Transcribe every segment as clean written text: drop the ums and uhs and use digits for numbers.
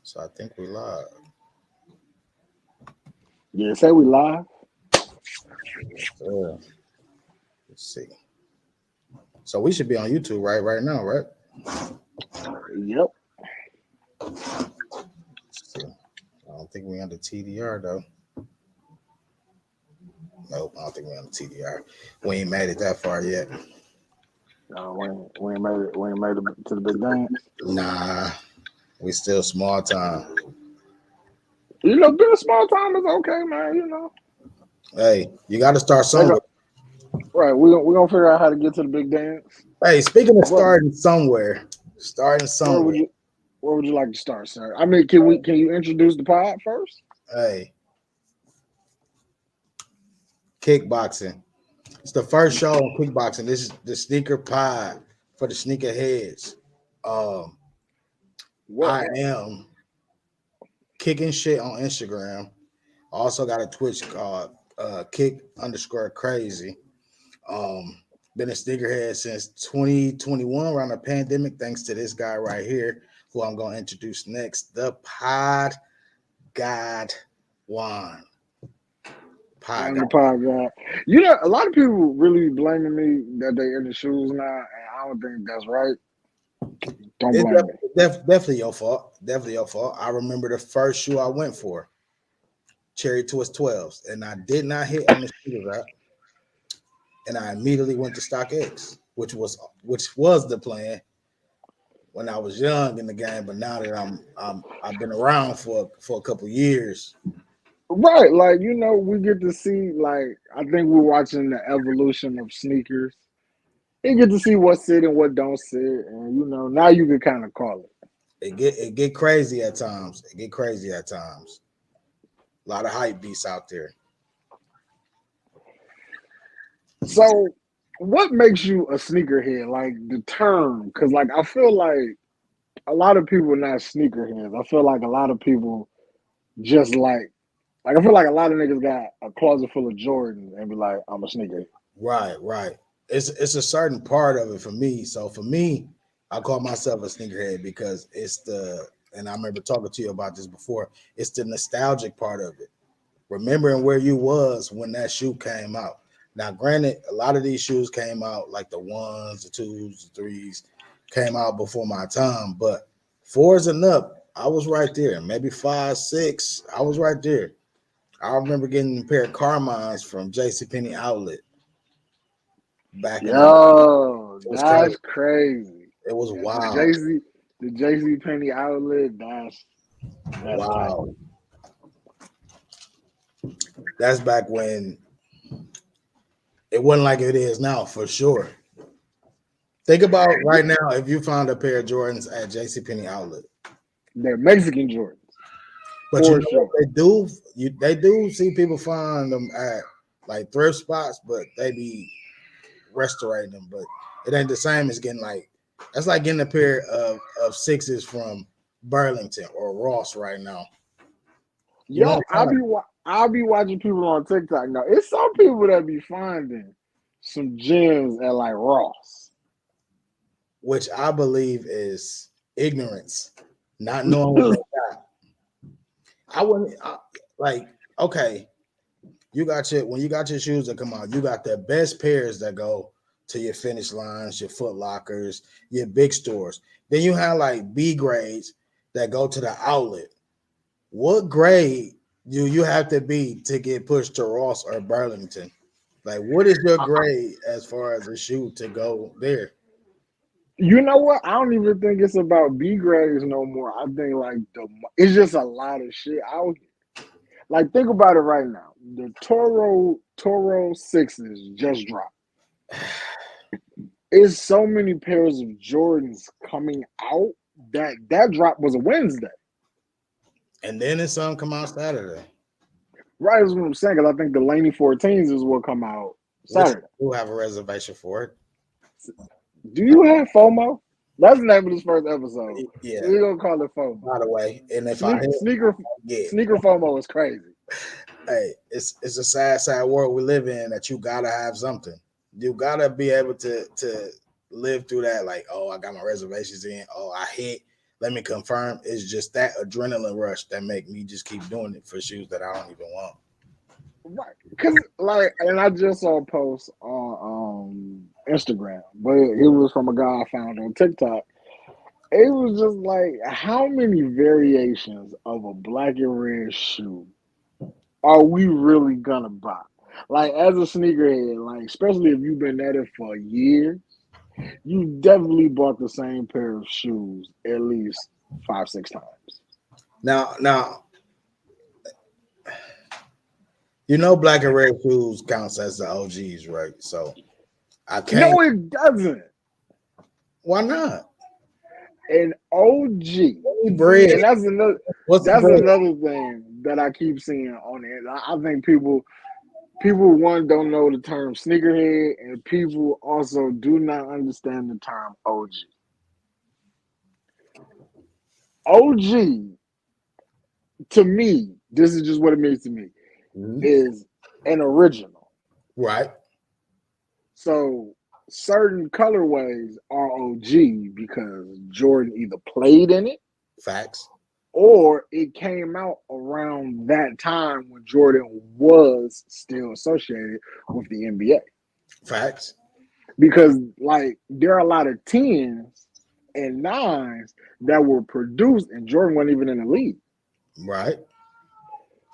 So I think we live. Yeah, say we live. Let's see. So we should be on YouTube right now, right? Yep. Let's see. I don't think we under TDR though. Nope, I don't think we on the TDR. We ain't made it that far yet. We ain't made it to the big dance. Nah, we still small time. Being a small time is okay, man. Hey, you got to start somewhere. Right. We're gonna figure out how to get to the big dance. Hey, speaking of What starting somewhere. where would you like to start, sir? I mean, can you introduce the pod first? Hey, kickboxing. It's the first show on kickboxing. This is the sneaker pod for the sneaker heads. What I am kicking shit on Instagram. I also got a Twitch called kick_crazy. Been a sneakerhead since 2021 around the pandemic, thanks to this guy right here, who I'm gonna introduce next, the Pod God Juan. I'm the pod guy. A lot of people really blaming me that they in the shoes now, and I don't think that's right. Don't It's blame me. definitely your fault. Definitely your fault. I remember the first shoe I went for, Cherry Twist 12s, and I did not hit on the sneaker wrap, and I immediately went to StockX, which was the plan when I was young in the game. But now that I've been around for a couple years. Right, like we get to see, like, I think we're watching the evolution of sneakers. You get to see what sit and what don't sit, and now you can kind of call it. It get crazy at times. A lot of hype beasts out there. So, what makes you a sneakerhead? Like the term, because like I feel like a lot of people are not sneakerheads. I feel like a lot of people just like I feel like a lot of niggas got a closet full of Jordans and be like, I'm a sneakerhead. Right. It's a certain part of it for me. So for me, I call myself a sneakerhead because and I remember talking to you about this before, it's the nostalgic part of it. Remembering where you was when that shoe came out. Now, granted, a lot of these shoes came out, like the ones, the twos, the threes, came out before my time, but fours and up, I was right there. Maybe 5, 6, I was right there. I remember getting a pair of Carmines from JCPenney Outlet back in the day. Yo, It was that's crazy. crazy. It was The wild. JC Penny outlet, that's tight. Wow. That's back when it wasn't like it is now, for sure. Think about right now if you found a pair of Jordans at JCPenney Outlet. They're Mexican Jordans. But you know sure. what they do see people find them at like thrift spots, but they be restorating them. But it ain't the same as that's like getting a pair of sixes from Burlington or Ross right now. You know Yo, I'll be watching people on TikTok now. It's some people that be finding some gems at like Ross. which I believe is ignorance, not knowing what they got. I wouldn't okay. When you got your shoes that come out, you got the best pairs that go to your finish lines, your Foot Lockers, your big stores. Then you have like B grades that go to the outlet. What grade do you have to be to get pushed to Ross or Burlington? Like, what is your grade as far as a shoe to go there? You know what? I don't even think it's about B grades no more. I think like it's just a lot of shit out here. Like, think about it right now. The Toro sixes just dropped. It's so many pairs of Jordans coming out that drop was a Wednesday. And then it's some come out Saturday. Right, is what I'm saying. Because I think the Laney 14s is what come out Saturday. We'll have a reservation for it. Do you have FOMO? That's the name of this first episode. Yeah, we're gonna call it FOMO. By the way, and if sneaker FOMO is crazy. Hey, it's a sad world we live in that you gotta have something. You gotta be able to live through that. Like, oh, I got my reservations in. Oh, I hit. let me confirm. It's just that adrenaline rush that make me just keep doing it for shoes that I don't even want. Right. Cause like, and I just saw a post on Instagram, but it was from a guy I found on TikTok. It was just like, how many variations of a black and red shoe are we really gonna buy? Like, as a sneakerhead, like, especially if you've been at it for a year, you definitely bought the same pair of shoes at least 5-6 times. Now, you know, black and red shoes counts as the OGs, right? So I can't. No, it doesn't. Why not? An OG. Bread. And that's another What's that's bread? another thing that I keep seeing on it. I think people one don't know the term sneakerhead, and people also do not understand the term OG. OG, to me, this is just what it means to me, is an original. Right. So certain colorways are OG because Jordan either played in it, Facts. or it came out around that time when Jordan was still associated with the NBA. Facts. Because like there are a lot of 10s and 9s that were produced and Jordan wasn't even in the league. Right.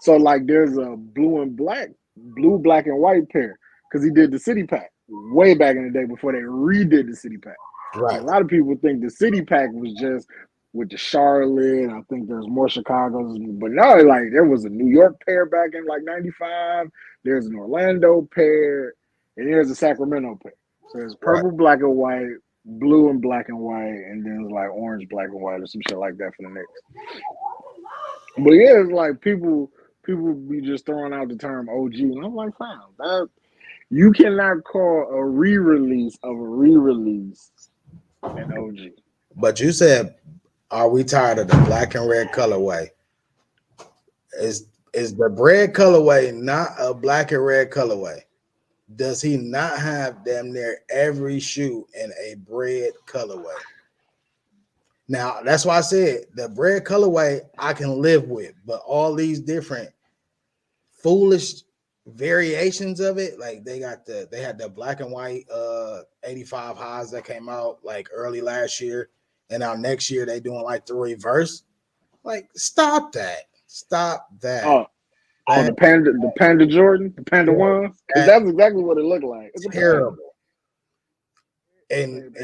So like there's a blue, black and white pair because he did the City Pack way back in the day before they redid the City Pack. Right. And a lot of people think the City Pack was just with the Charlotte. I think there's more Chicago's, but no, like there was a New York pair back in like '95. There's an Orlando pair, and there's a Sacramento pair. So there's purple, black and white, blue and black and white, and then it's like orange, black and white, or some shit like that for the Knicks. But yeah, it's like people be just throwing out the term OG, and I'm like, fine, that you cannot call a re-release of a re-release an OG. But you said, are we tired of the black and red colorway? Is the bread colorway not a black and red colorway? Does he not have damn near every shoe in a bread colorway? Now, that's why I said the bread colorway I can live with, but all these different foolish variations of it, like they had the black and white 85 highs that came out like early last year, and now next year they doing like the reverse. Like, stop that. The Panda Jordan, the Panda ones, because that's exactly what it looked like. It's terrible. And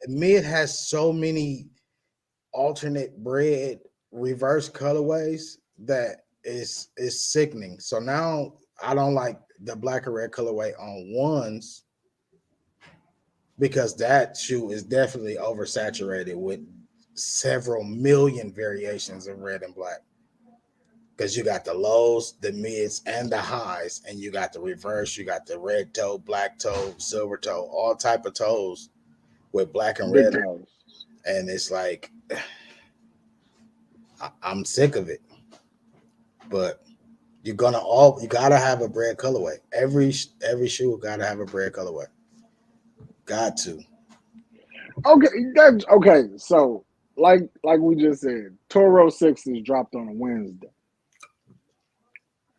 mid has so many alternate bread reverse colorways that is sickening. So now I don't like the black and red colorway on ones because that shoe is definitely oversaturated with several million variations of red and black. Because you got the lows, the mids, and the highs, and you got the reverse. You got the red toe, black toe, silver toe, all type of toes with black and red. And it's like, I'm sick of it. But you gotta have a bread colorway. Every shoe gotta have a bread colorway. Got to. Okay. So like we just said, Toro 6s dropped on a Wednesday.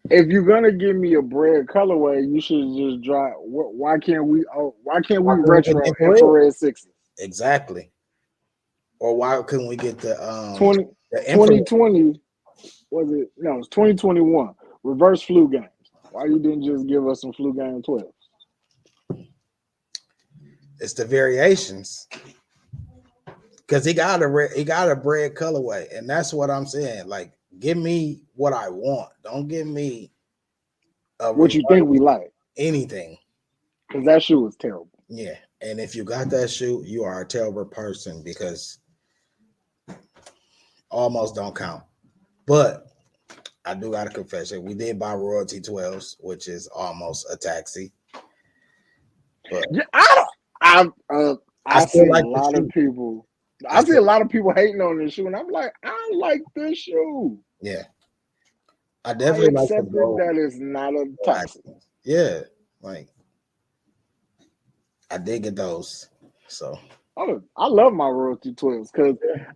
If you're gonna give me a bread colorway, you should just drop. Why can't we retro infrared 6s? Exactly. Or why couldn't we get the 2020? Was it? No, it's 2021. Reverse flu games. Why you didn't just give us some flu game 12s? It's the variations. Because he got a bread colorway, and that's what I'm saying. Like, give me what I want. Don't give me what you think we like. Anything. Because that shoe is terrible. Yeah, and if you got that shoe, you are a terrible person because almost don't count. But I do got a confession. We did buy royalty 12s, which is almost a taxi. But I see a lot of people. I see a lot of people hating on this shoe, and I'm like, I like this shoe. Yeah, I definitely accept that it's not a taxi. Yeah, like I did get those. So Oh, I love my Royalty 12s because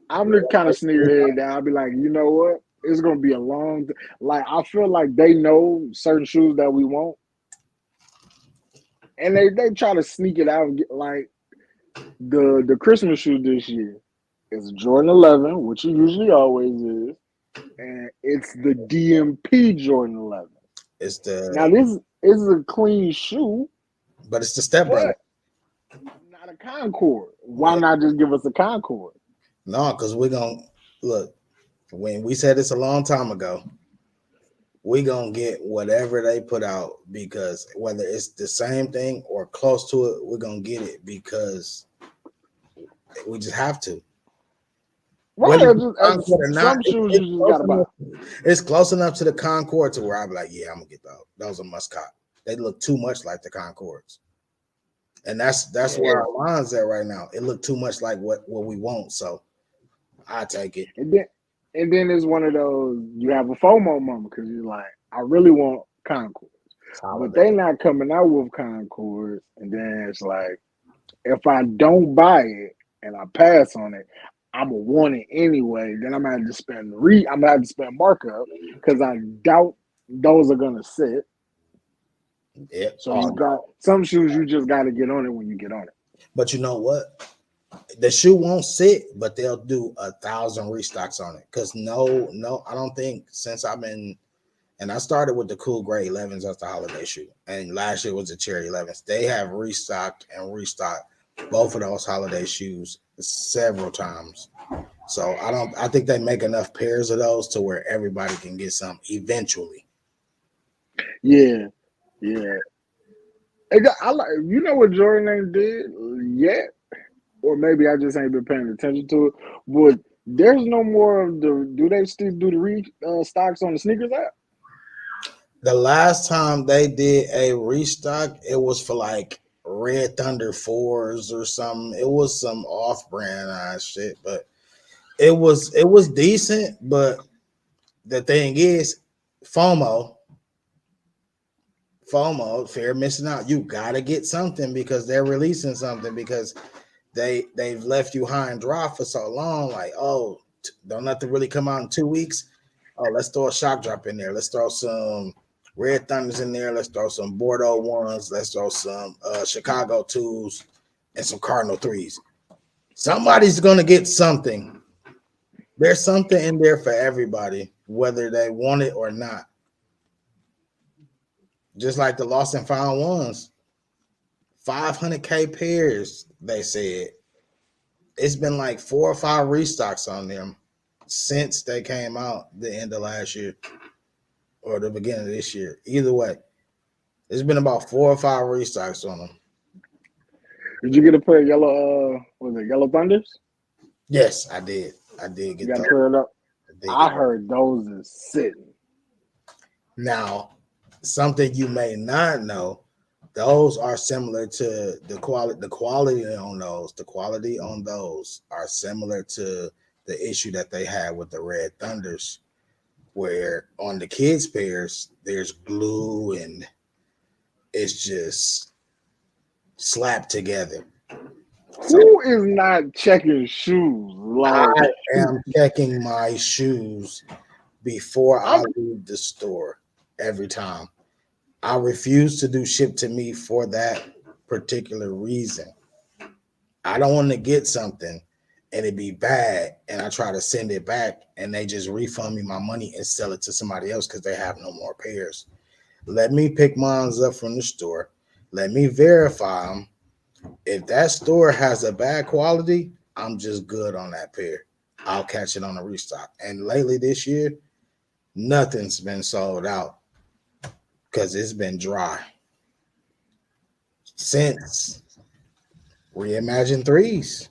I'm the kind of sneakerhead that I'll be like, you know what? It's gonna be a long. Like I feel like they know certain shoes that we want, and they try to sneak it out. And get, like the Christmas shoe this year is Jordan 11, which it usually always is, and it's the DMP Jordan 11. It's Now the this is a clean shoe, but it's the step brother. but not a Concord. Why Yeah. not just give us a Concord? No, because we're gonna look. When we said this a long time ago, we gonna get whatever they put out because whether it's the same thing or close to it, we're gonna get it because we just have to. Whether Right, it's Concord or not, some shoes you just gotta buy. it's close enough to the Concord to where I'll be like, yeah, I'm gonna get those. Those are must cop. They look too much like the Concords. And that's where our mind's at right now. It looked too much like what we want. So I take it. And then it's one of those you have a FOMO moment because you're like, I really want Concord. But they not coming out with Concord. And then it's like, if I don't buy it and I pass on it, I'm gonna want it anyway. Then I'm gonna have to spend markup because I doubt those are gonna sit. Yeah. So you got some shoes you just gotta get on it when you get on it. But you know what? The shoe won't sit, but they'll do 1,000 restocks on it. Because no, I don't think since I've been, and I started with the cool gray 11s as the holiday shoe, and last year was the cherry 11s. They have restocked both of those holiday shoes several times. So I think they make enough pairs of those to where everybody can get some eventually. Yeah. I like, you know what Jordan did yet, or maybe I just ain't been paying attention to it. But there's no more of the. Do they still do the stocks on the sneakers app? The last time they did a restock, it was for like Red Thunder 4s or something. It was some off-brand shit, but it was decent. But the thing is, FOMO, fear of missing out. You gotta get something because they're releasing something because they've left you high and dry for so long. Like, oh, don't nothing really come out in 2 weeks. Oh, let's throw a shock drop in there. Let's throw some Red Thunders in there. Let's throw some Bordeaux ones. Let's throw some Chicago 2s and some Cardinal 3s. Somebody's gonna get something. There's something in there for everybody, whether they want it or not. Just like the lost and found ones. 500K pairs, they said. It's been like 4 or 5 restocks on them since they came out the end of last year or the beginning of this year. Either way, it's been about 4 or 5 restocks on them. Did you get a pair of yellow? Was it Yellow Thunders? Yes, I did. I did get You got those. to pair it up. I heard those is sitting. Now, something you may not know, those are similar to the quality. The quality on those are similar to the issue that they had with the Red Thunders, where on the kids' pairs there's glue and it's just slapped together. Who is not checking shoes? Like, I am checking my shoes before I leave the store every time. I refuse to do ship to me for that particular reason. I don't want to get something and it be bad and I try to send it back and they just refund me my money and sell it to somebody else because they have no more pairs. Let me pick mine up from the store. Let me verify them. If that store has a bad quality, I'm just good on that pair. I'll catch it on a restock. And lately this year, nothing's been sold out because it's been dry since Reimagine 3s.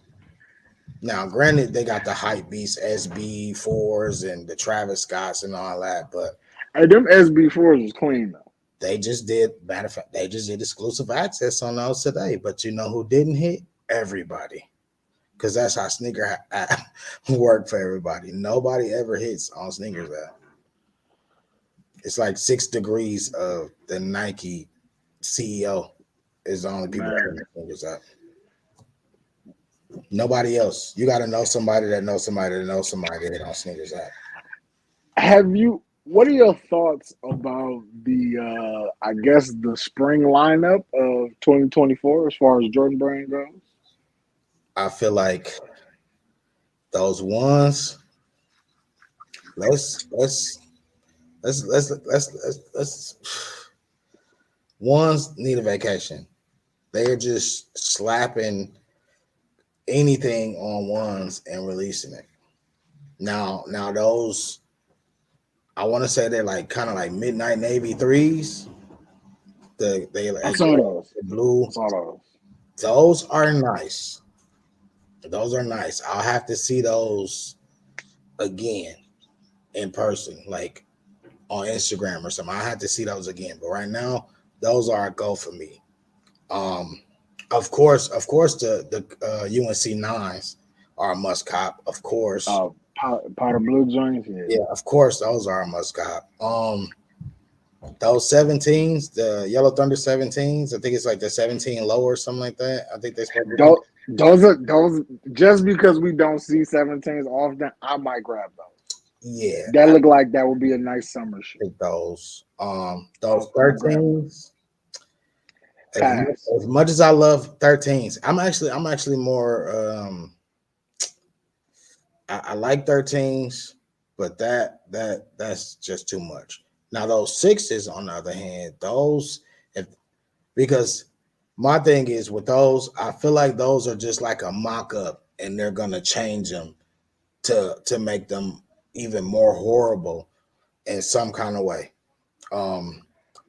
Now, granted, they got the Hype Beast SB4s and the Travis Scotts and all that, but hey, them SB4s is clean though. they just did, matter of fact, they just did exclusive access on those today. But you know who didn't hit? Everybody. Because that's how sneaker work for everybody. Nobody ever hits on sneakers app. It's like 6 degrees of the Nike CEO is the only people that hit sneakers app. Nobody else. You got to know somebody that knows somebody that knows somebody that on sneakers app. What are your thoughts about the I guess the spring lineup of 2024 as far as Jordan Brand goes? I feel like those ones. Let's ones need a vacation. They're just slapping anything on ones and releasing it. Now those I want to say they're like kind of like midnight navy threes. They I like saw those. blue. I saw those. Those are nice. Those are nice. I'll have to see those again in person, like on Instagram or something. I have to see those again. But right now, those are a go for me. Um, of course, the UNC nines are a must cop. Of course, Powder blue joints. yeah, of course, those are a must cop. Those 17s, the Yellow Thunder 17s, I think it's like the 17 low or something like that. I think they're supposed to be. Those just because we don't see 17s often, I might grab those. Yeah, That look like that would be a nice summer shoe. think those 13s. Pass. As much as I love 13s, I'm actually more I like 13s, but that's just too much. Now those sixes, on the other hand, those if because my thing is with those, I feel like those are just like a mock-up, and they're gonna change them to make them even more horrible in some kind of way. Um,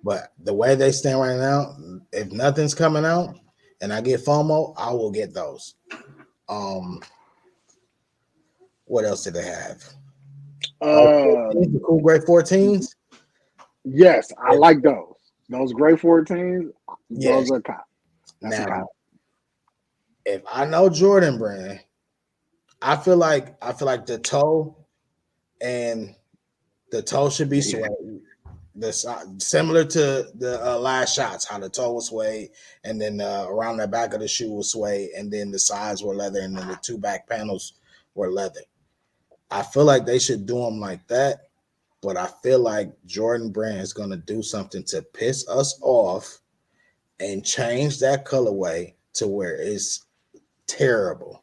but the way they stand right now, if nothing's coming out and I get FOMO, I will get those. Um, what else did they have? The cool grade 14s. Yes, I like those. Those gray 14s, Yes. those are cop. That's a Now, cop. if I know Jordan Brand, I feel like the toe and the toe should be swayed. Similar to the last shots, how the toe was swayed, and then around the back of the shoe was swayed, and then the sides were leather, and then the two back panels were leather. I feel like they should do them like that, but I feel like Jordan Brand is going to do something to piss us off and change that colorway to where it's terrible.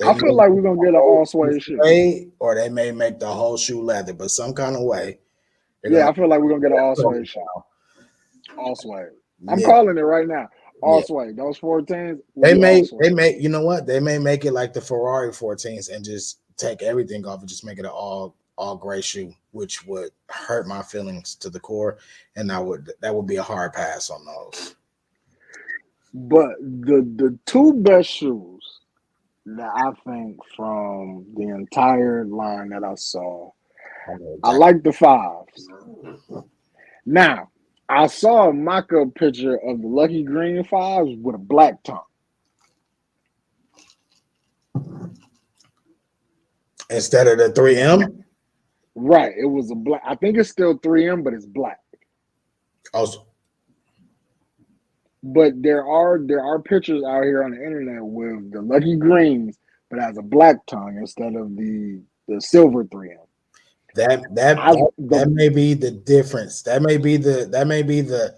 I feel like we're gonna get an all suede shoe. Or they may make the whole shoe leather, but some kind of way. Yeah, I feel like we're gonna get an all suede shoe. All suede. I'm Yeah. calling it right now. All Yeah. suede. Those 14s. They may, you know what? They may make it like the Ferrari 14s and just take everything off and just make it an all gray shoe, which would hurt my feelings to the core, and that would be a hard pass on those. But the two best shoes that I think from the entire line that I saw, I like the fives. Now, I saw a mock-up picture of the Lucky Green fives with a black tongue. Instead of the 3M? Right. It was a black. I think it's still 3M, but it's black. Also, but there are pictures out here on the internet with the Lucky Greens, but has a black tongue instead of the silver 3M. That may be the difference. That may be the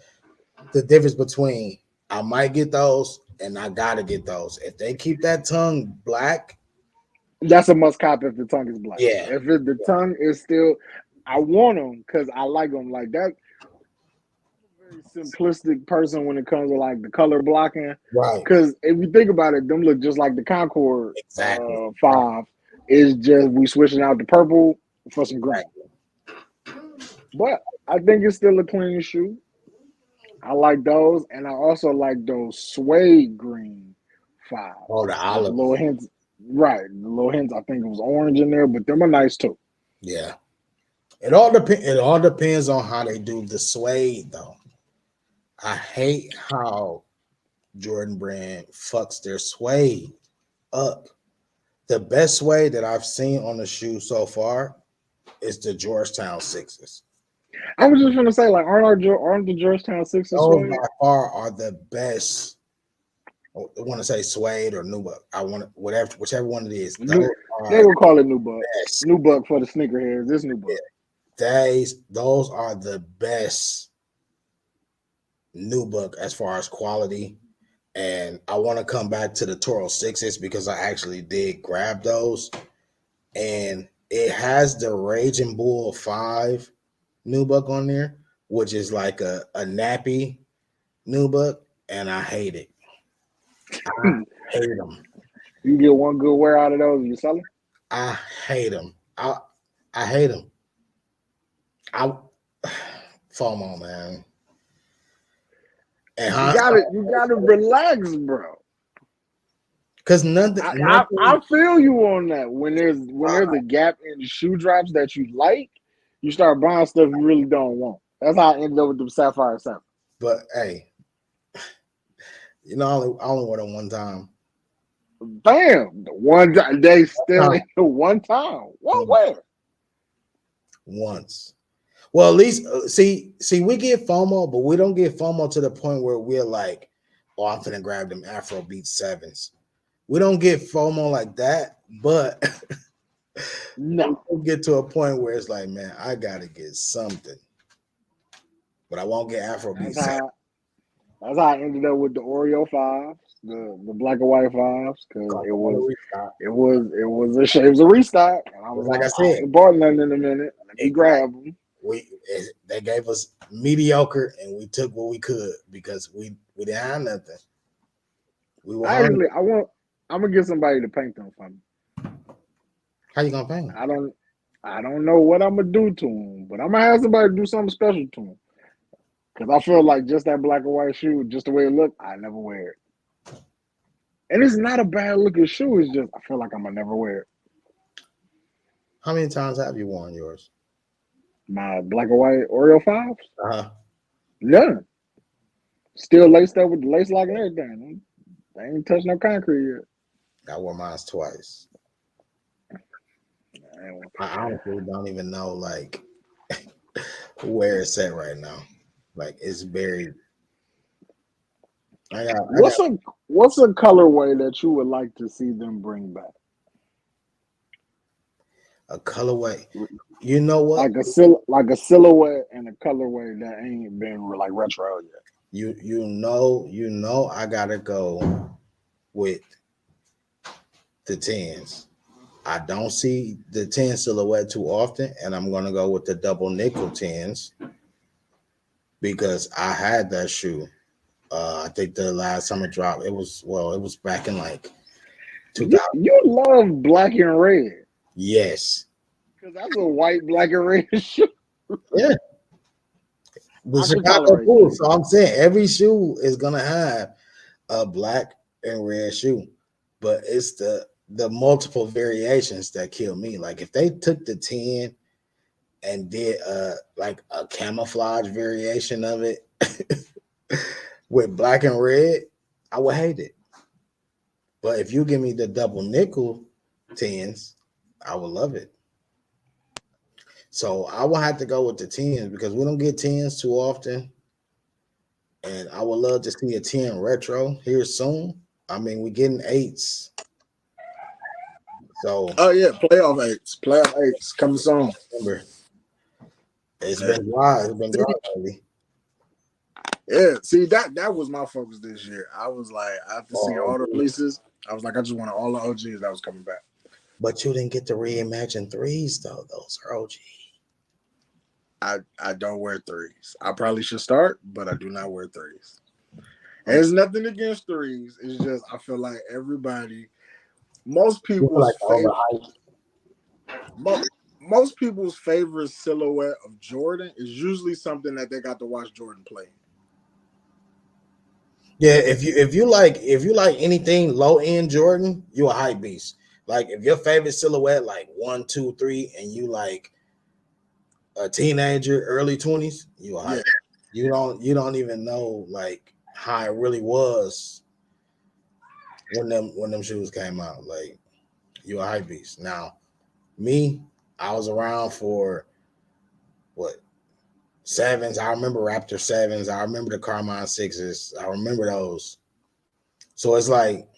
difference between I might get those and I gotta get those. If they keep that tongue black, that's a must cop if the tongue is black. Yeah. If the tongue is still, I want them because I like them like that. Very simplistic person when it comes to like the color blocking, right? Because if you think about it, them look just like the Concord Exactly. 5. Is just we switching out the purple for some green. But I think it's still a clean shoe. I like those, and I also like those suede green 5. Oh, the olive. Little hints, right? The little hints. I think it was orange in there, but them are nice too. Yeah. It all depends on how they do the suede, though. I hate how Jordan Brand fucks their suede up. The best suede that I've seen on the shoe so far is the Georgetown 6s. I was just gonna say, like, aren't the Georgetown 6s those suede? by far are the best want to say suede or nubuck. I want whichever one it is. Those New, they are will call it Nubuck. best. Nubuck for the sneakerheads. This Nubuck. Those are the best nubuck as far as quality. And I want to come back to the Toro 6s because I actually did grab those. And it has the Raging Bull 5 nubuck on there, which is like a nappy nubuck, and I hate it. I hate them. You get one good wear out of those, you sell them? I hate them. I hate them. FOMO, man. And you gotta relax, bro. Because nothing. I feel you on that. When there's a gap in the shoe drops that you like, you start buying stuff you really don't want. That's how I ended up with the Sapphire 7. But hey, I only wore them one time. Bam! The one time they still ain't the one time. One wear. Once. Well, at least see, we get FOMO, but we don't get FOMO to the point where we're like, oh, I'm finna grab them Afrobeat 7s. We don't get FOMO like that, but no, we get to a point where it's like, man, I gotta get something. But I won't get Afrobeat 7. That's how I ended up with the Oreo 5s, the black and white 5s, because it was a restock. And I was like I said, I ain't bought nothing in a minute. Let me grab them. They gave us mediocre, and we took what we could because we didn't have nothing. I'm gonna get somebody to paint them for me. How you gonna paint them? I don't know what I'm gonna do to them, but I'm gonna have somebody do something special to them. Because I feel like just that black and white shoe, just the way it looked, I never wear it. And it's not a bad looking shoe. It's just I feel like I'm gonna never wear it. How many times have you worn yours? My black and white Oreo 5s? None. Still laced up with the lace lock and everything. They ain't touched no concrete yet. I wore mine twice. I honestly don't even know like where it's at right now. Like it's buried. What's a colorway that you would like to see them bring back? A colorway, you know what? Like a silhouette and a colorway that ain't been like retro yet. You know, I gotta go with the 10s. I don't see the 10 silhouette too often, and I'm gonna go with the double nickel 10s because I had that shoe. I think the last time it dropped, it was back in like 2000. You love black and red. Yes. Because that's a white, black, and red shoe. Yeah. The Chicago Bulls. So I'm saying every shoe is gonna have a black and red shoe, but it's the multiple variations that kill me. Like if they took the 10 and did like a camouflage variation of it with black and red, I would hate it. But if you give me the double nickel 10s, I would love it. So I will have to go with the 10s because we don't get 10s too often. And I would love to see a 10 retro here soon. I mean, we're getting 8s. So playoff 8s coming soon. Remember, it's been dry. It's been dry, baby. Yeah, see that was my focus this year. I was like, after seeing all the releases, I was like, I just wanted all the OGs that was coming back. But you didn't get the reimagined 3s though. Those are OG. I don't wear 3s. I probably should start, but I do not wear 3s. And it's nothing against 3s. It's just I feel like most people's silhouette of Jordan is usually something that they got to watch Jordan play. Yeah, if you like anything low end Jordan, you a hype beast. Like if your favorite silhouette like 1, 2, 3, and you like a teenager, early 20s, you a hype. Yeah. You don't even know like how it really was when them shoes came out. Like you a hype beast. Now, me, I was around for what 7s. I remember Raptor 7s. I remember the Carmine 6s. I remember those. So it's like,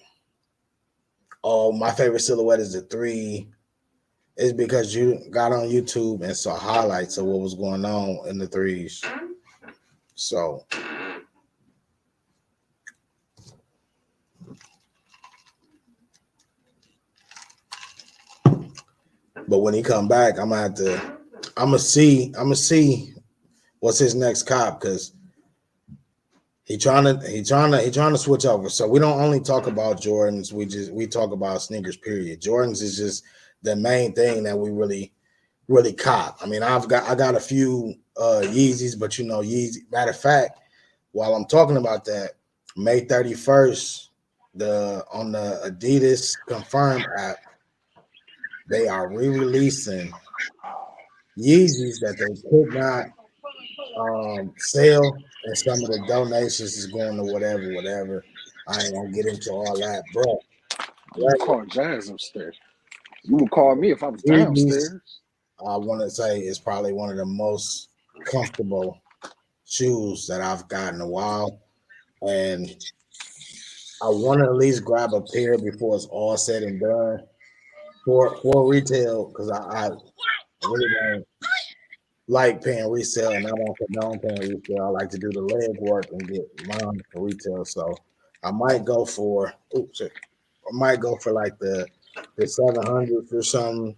oh, my favorite silhouette is the 3. It's because you got on YouTube and saw highlights of what was going on in the 3s. So but when he come back, I'm gonna see what's his next cop, because he trying to switch over. So we don't only talk about Jordans, we talk about sneakers, period. Jordans is just the main thing that we really cop. I mean, I got a few Yeezys, but Yeezy. Matter of fact, while I'm talking about that, May 31st, on the Adidas Confirm app, they are re-releasing Yeezys that they could not sell, and some of the donations is going to whatever. I ain't gonna get into all that, bro. You call Jazz upstairs. You would call me if I was Yeezys, downstairs. I want to say, is probably one of the most comfortable shoes that I've got in a while, and I want to at least grab a pair before it's all said and done for retail, because I really don't like paying resale, and I don't condone paying resale. I like to do the leg work and get mine for retail. So I might go for like the 700s or something.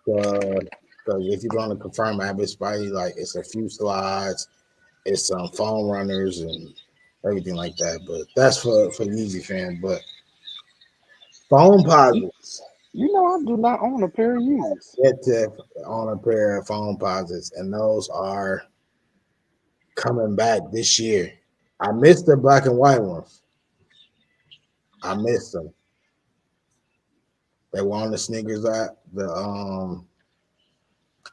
Because if you're going to confirm app, it's probably like it's a few slides, it's some phone runners and everything like that. But that's for Yeezy fans. But phone posits, I do not own a pair of Yeezys. get to on a pair of phone posits, and those are coming back this year. I missed the black and white ones. I missed them. They were on the sneakers app.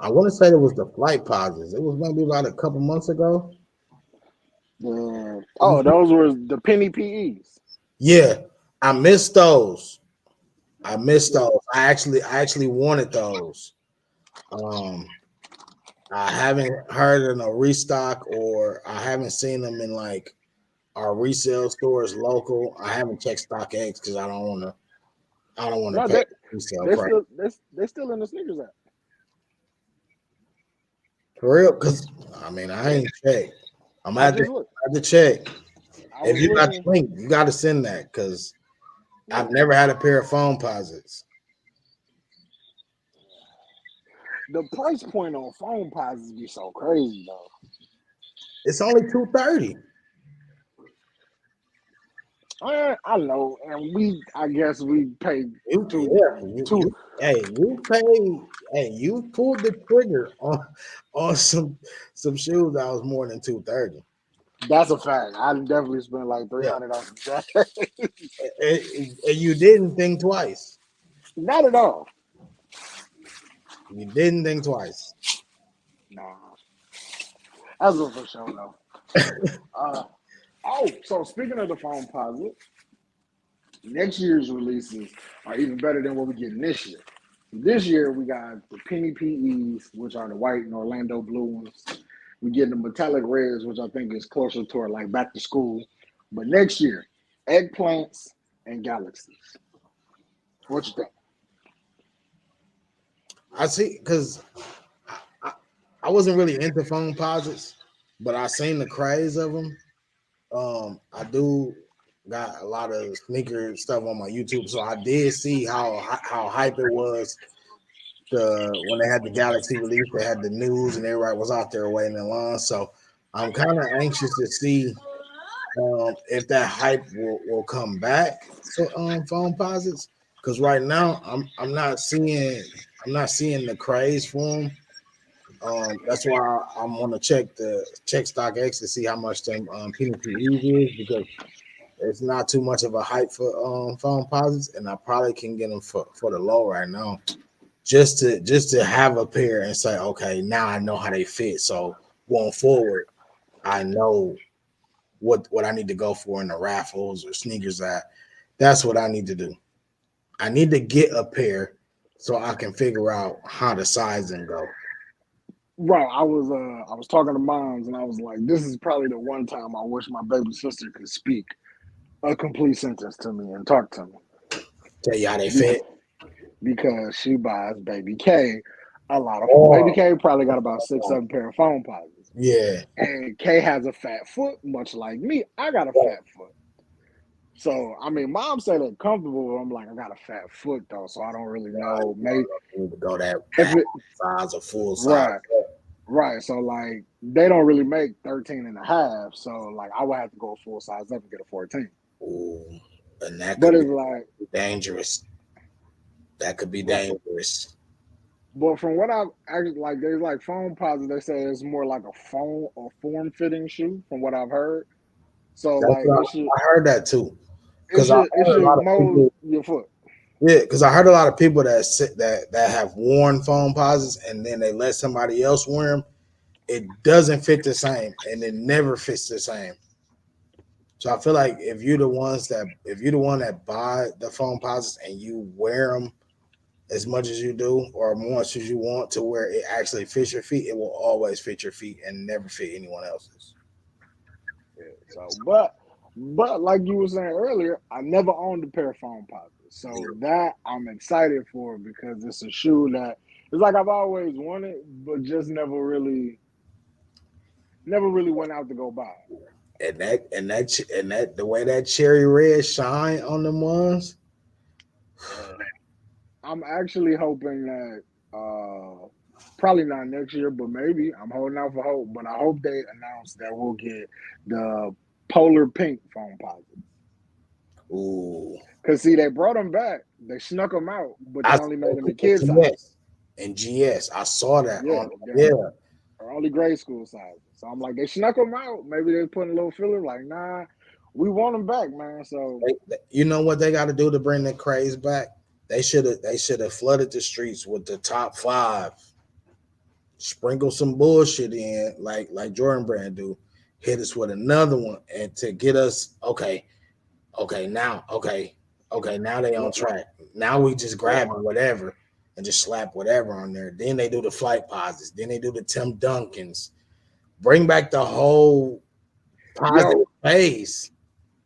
I want to say it was the flight posits. It was maybe about a couple months ago. Oh, those were the penny PEs. Yeah, I missed those. I actually wanted those. I haven't heard of no restock, or I haven't seen them in like our resale stores local. I haven't checked StockX because I don't want to No, pay resale they're price. they're still in the sneakers app. For real, because I mean, I ain't checked. I'm I at just looked. the check. I If was you got the looking. link, you got to send that, because I've never had a pair of phone posits. The price point on phone posits be so crazy though. It's only $230. I know, and I guess we paid You, two, yeah, two. you pulled the trigger on some shoes that was more than $230. That's a fact. I definitely spent like Yeah, $300 on jacket. and you didn't think twice. Not at all. You didn't think twice. Nah, that's a for sure though. So speaking of the phone posit, next year's releases are even better than what we're getting this year. This year we got the penny PEs, which are the white and Orlando blue ones. We get the metallic reds, which I think is closer to like back to school. But next year, eggplants and galaxies. What you think? I see, because I, I wasn't really into phone posits, but I seen the craze of them. I do got a lot of sneaker stuff on my YouTube, so I did see how hype it was. When they had the Galaxy release, they had the news, and everybody was out there waiting in line. So I'm kind of anxious to see if that hype will come back for phone posits. Because right now I'm not seeing the craze for them. That's why I'm gonna check StockX to see how much them PNPEs is, because it's not too much of a hype for phone posits, and I probably can get them for the low right now, just to have a pair and say, okay, now I know how they fit. So going forward, I know what I need to go for in the raffles or sneakers. That's what I need to do. I need to get a pair so I can figure out how the sizing go. Right. I was talking to moms and I was like, this is probably the one time I wish my baby sister could speak. a complete sentence to me and talk to me. Tell you how they Be- fit. because she buys Baby K a lot of Baby Oh, K probably got about 6, 7 pair of phone posits. yeah. And K has a fat foot, much like me. I got a fat foot. So I mean, mom said they're comfortable, but I'm like, I got a fat foot though, so I don't really know. Maybe You to go that if half it size or full size. right, right. So like they don't really make 13 and a half. So like I would have to go full size up and get a 14. Ooh, and that But could it's be like, dangerous. That could be right. dangerous. But from what I've actually like, there's like foam posits. They say it's more like a foam or form fitting shoe, from what I've heard. So That's like what it should I heard that too. it Because I should it heard a should lot of mold people. your foot. Yeah, because I heard a lot of people that have worn foam posits and then they let somebody else wear them. It doesn't fit the same, and it never fits the same. So I feel like if you're the one that buy the foam posits and you wear them as much as you do or much as you want to where it actually fits your feet, it will always fit your feet and never fit anyone else's. Yeah. So but like you were saying earlier, I never owned a pair of foam posits. So that I'm excited for because it's a shoe that it's like I've always wanted, but just never really went out to go buy it. And that the way that cherry red shine on them ones. I'm actually hoping that probably not next year, but maybe I'm holding out for hope. But I hope they announce that we'll get the polar pink foam posits. Ooh, Cause see, they brought them back. They snuck them out, but they I only saw made them in it in kid size. GS and GS. I saw that Yeah, on they're, yeah. they're only grade school size. So I'm like, they snuck them out. Maybe they're putting a little filler. Like, nah, we want them back, man. So You know what they got to do to bring the craze back? They should have flooded the streets with the top 5. Sprinkle some bullshit in, like Jordan Brand do. Hit us with another one, and to get us okay. Now they on track. Now we just grabbing whatever and just slap whatever on there. Then they do the flight posits. Then they do the Tim Duncans. Bring back the whole positive yo, phase.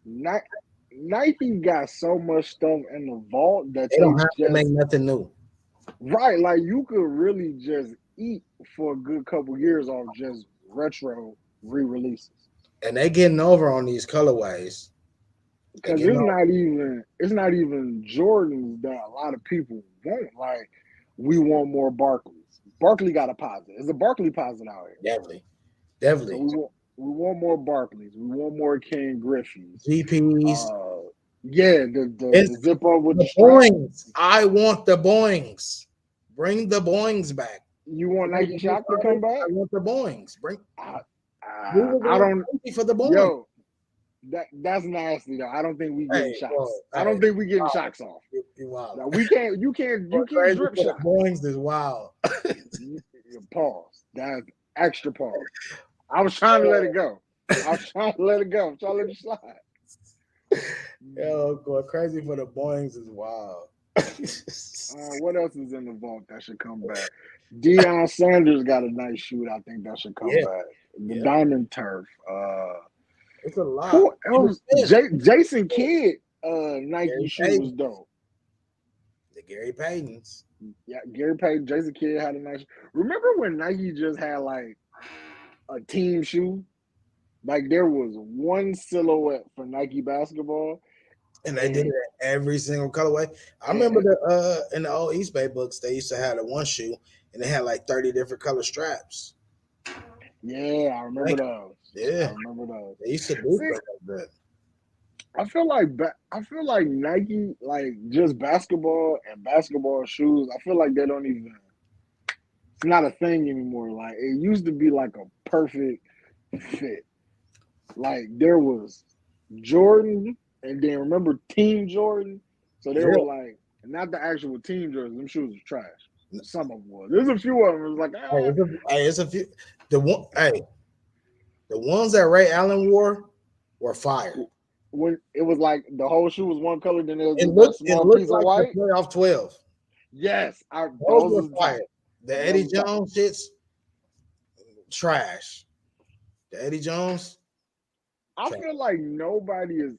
Nike got so much stuff in the vault that They they don't have to make just nothing new. right. Like you could really just eat for a good couple years off just retro re-releases. And they getting over on these colorways. They Because getting over. it's not even Jordans that a lot of people want. Like we want more Barkleys. Barkley got a positive. There's a Barkley positive out here. Definitely. So Definitely. we want more Barkleys. We want more Ken Griffey's. GPs. Yeah, the It's zip up with the the strap. Boeings. I want the Boeings. Bring the Boeings back. You want Nike Shock to come back? I want the Boeings. We were I going don't. crazy for the Boeings. Yo, that's nasty though. I don't think we getting shocks. I don't think we getting shocks off. You wild. No, we can't. You can't drip shot. Boeings is wild. Pause. That's extra pause. I was trying to let it go. I'm trying to let it slide. Yo, going crazy for the Boeings is wild. What else is in the vault that should come back? Deion Sanders got a nice shoe. I think that should come back. The Diamond Turf. It's a lot. Who else? Jason Kidd. Nike shoe was dope. The Gary Paytons. Yeah, Gary Payton, Jason Kidd had a nice. Remember when Nike just had like a team shoe? Like there was one silhouette for Nike basketball, and they did it in every single colorway. I remember in the old East Bay books, they used to have the one shoe and they had like 30 different color straps. Yeah, I remember those. Yeah, I remember those. They used to do stuff like that. I feel like Nike, like just basketball and basketball shoes. I feel like they don't even. It's not a thing anymore. Like it used to be like a perfect fit. Like there was Jordan, and then remember Team Jordan. So they were like, not the actual Team Jordan. Them shoes were trash. Some of them was. There's a few of them. It was like, it's a few. The ones that Ray Allen wore were fire. When it was like the whole shoe was one color, then there was it looked piece of like white. The playoff 12. Yes, those were fire. The Eddie Jones shits, trash. The Eddie Jones. I feel like nobody is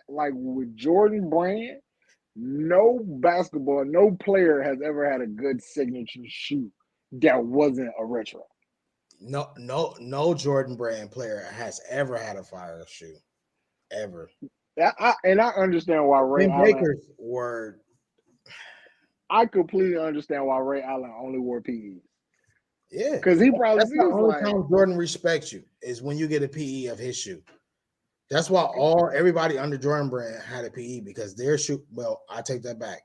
like with Jordan Brand, no player has ever had a good signature shoe that wasn't a retro. No Jordan Brand player has ever had a fire shoe ever. And I understand why Ray Tim Allen. Baker's were. I completely understand why Ray Allen only wore PEs. Yeah, Because he that's the was only like, time Jordan respects you is when you get a PE of his shoe. That's why everybody under Jordan Brand had a PE because their shoe. Well, I take that back.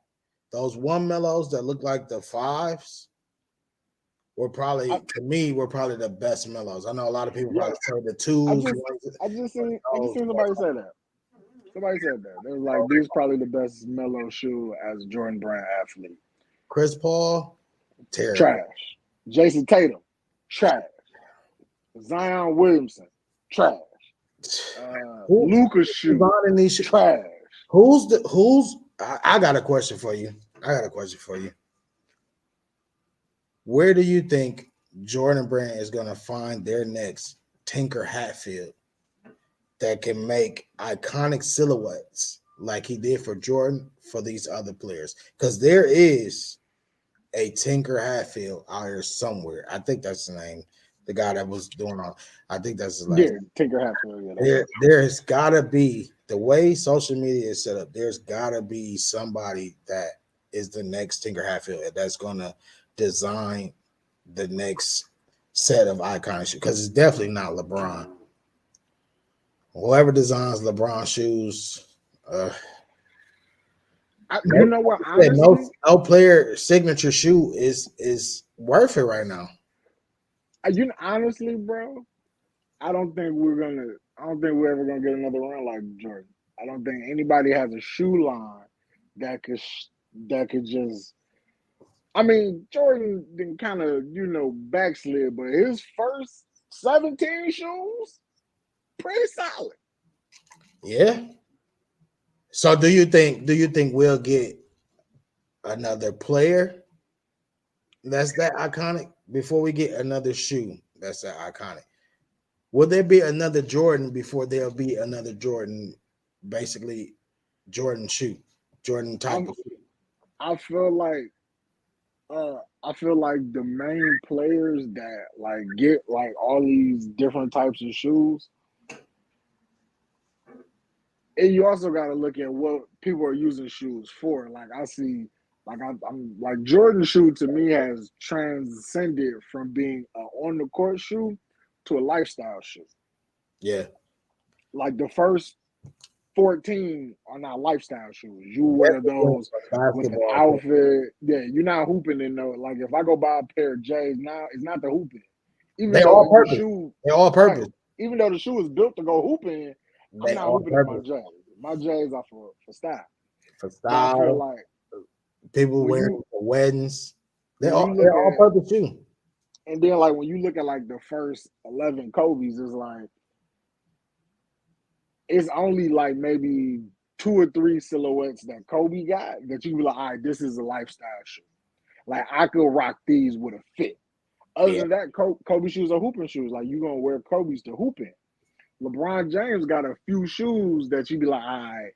Those one mellows that look like the fives were probably the best mellows. I know a lot of people probably say the twos. I just seen somebody say that. Somebody said that. They was like, "This is probably the best mellow shoe as a Jordan Brand athlete." Chris Paul, terrible. Trash. Jason Tatum, trash. Zion Williamson, trash. Luka's shoe, trash. Who's? I got a question for you. Where do you think Jordan Brand is going to find their next Tinker Hatfield that can make iconic silhouettes like he did for Jordan for these other players? Because there is a Tinker Hatfield out here somewhere. I think that's the name. The guy that was doing all. I think that's his last name. Tinker Hatfield. Yeah, there's got to be, the way social media is set up, there's got to be somebody that is the next Tinker Hatfield that's going to design the next set of iconic shoes, because it's definitely not LeBron. Whoever designs LeBron shoes, you know what? Honestly, no player signature shoe is worth it right now. Honestly, bro, I don't think we're ever gonna get another run like Jordan. I don't think anybody has a shoe line that could just. I mean, Jordan then kind of backslid, but his first 17 shoes, pretty solid. Yeah. So do you think we'll get another player that's that iconic before we get another shoe that's that iconic? Will there be another Jordan before there'll be another Jordan, basically Jordan shoe, Jordan type of shoe? I feel like the main players that like get like all these different types of shoes, and you also got to look at what people are using shoes for. Like I see, like I'm like Jordan shoe to me has transcended from being an on the court shoe to a lifestyle shoe. Yeah, like the first 14 are not lifestyle shoes. You wear those with an outfit. Yeah, you're not hooping in those. Like if I go buy a pair of J's now, it's not the hooping. They're all purpose. They're all purpose. Right, even though the shoe is built to go hooping, I'm not hooping in my J's. My J's are for style. For style. I feel like people wearing for weddings. They're all purpose too. And then like when you look at like the first 11 Kobe's, it's like it's only like maybe 2 or 3 silhouettes that Kobe got that you be like, all right, this is a lifestyle shoe. Like I could rock these with a fit. Other than that, Kobe shoes are hooping shoes. Like you're gonna wear Kobe's to hooping. LeBron James got a few shoes that you be like, all right,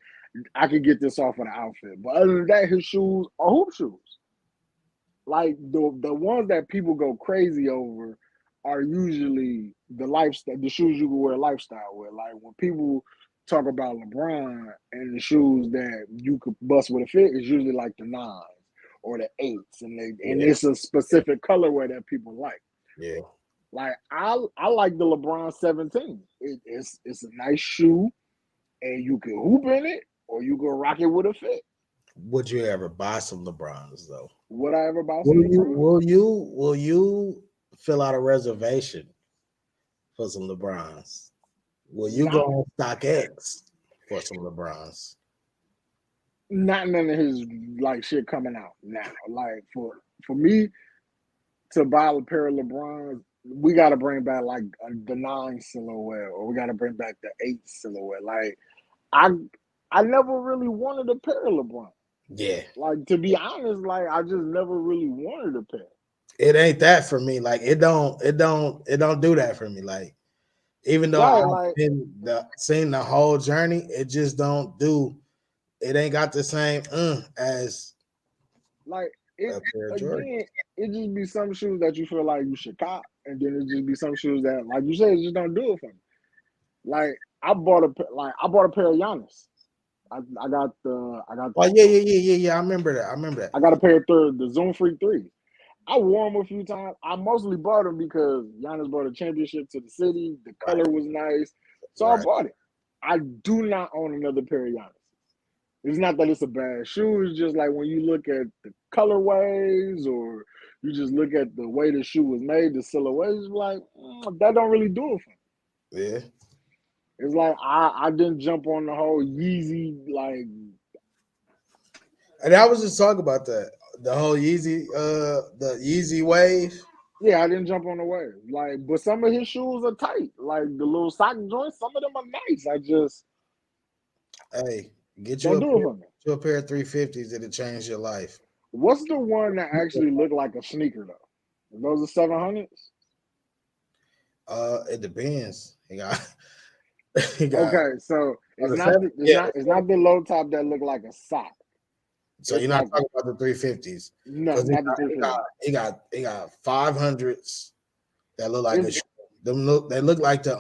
I could get this off of the outfit. But other than that, his shoes are hoop shoes. Like the ones that people go crazy over are usually the shoes you can wear lifestyle with. Like when people talk about LeBron and the shoes that you could bust with a fit, it's usually like the 9s or the 8s, and it's a specific colorway that people like. Yeah. Like I like the LeBron 17. It's a nice shoe, and you can hoop in it or you can rock it with a fit. Would you ever buy some LeBrons though? Would I ever buy some? Will you fill out a reservation for some LeBrons? Will you go on StockX for some LeBrons? Not none of his like shit coming out now. Like for me to buy a pair of LeBrons, we got to bring back like the 9 silhouette, or we got to bring back the 8 silhouette. Like I never really wanted a pair of LeBron. Yeah. Like to be honest, like I just never really wanted a pair. It ain't that for me. Like it don't do that for me. Like Even though Right, I've like been seen the whole journey, it just don't do. It ain't got the same as like it a pair of Jordan. again, it just be some shoes that you feel like you should cop, and then it just be some shoes that, like you said, just don't do it for me. Like I bought a pair of Giannis. Oh yeah. I remember that. I remember that. I got a pair of the Zoom Freak 3. I wore them a few times. I mostly bought them because Giannis brought a championship to the city. The Right, color was nice, so I right. bought it. I do not own another pair of Giannis. It's not that it's a bad shoe. It's just like when you look at the colorways or you just look at the way the shoe was made, the silhouette is like that don't really do it for me. Yeah. It's like I didn't jump on the whole Yeezy like And I was just talking about that. The whole the Yeezy wave. yeah, I didn't jump on the wave. Like, but some of his shoes are tight. Like the little sock joints, some of them are nice. I just Hey, don't do it for me. get you a pair of 350s that'll change your life. What's the one that actually look like a sneaker though? Those are 700s. It depends. He got Okay, so on it's the not seven. the, Yeah. it's not the low top that look like a sock. So It's you're not like talking about the 350s no, because not the 350. he got 500s that look like a It's shoe. They look like the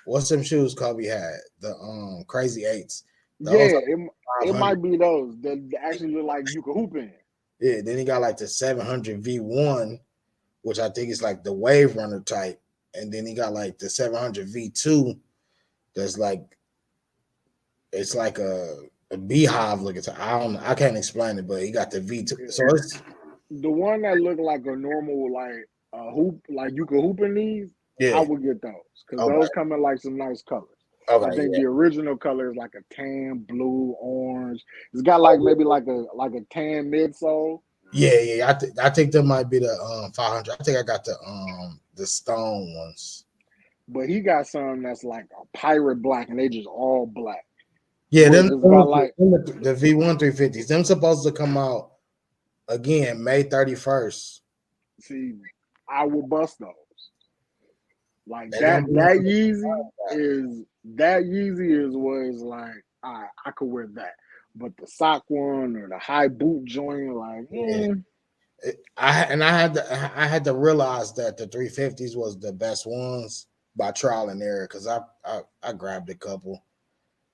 what's them shoes Kobe had, the crazy eights. Those yeah, are it 500. might be those that actually look like you can hoop in. Yeah, then he got like the 700 V1, which I think is like the wave runner type, and then he got like the 700 V2 that's like it's like a beehive looking. I don't know. I can't explain it, but he got the V2. So it's The one that look like a normal like hoop, like you could hoop in these, I yeah. would get those because Okay. those come in like some nice colors. I Okay. think Yeah. the original color is like a tan, blue, orange. It's got like maybe like a tan midsole. Yeah. I think that might be the 500. I think I got the stone ones. But he got some that's like a pirate black, and they just all black. Yeah, But them it's got like the V1 350s. Them supposed to come out again May 31st. see, I will bust those. Like They're gonna be that Yeezy is what is like I could wear that. But the sock one or the high boot joint, like yeah. I had to realize that the 350s was the best ones by trial and error because I grabbed a couple.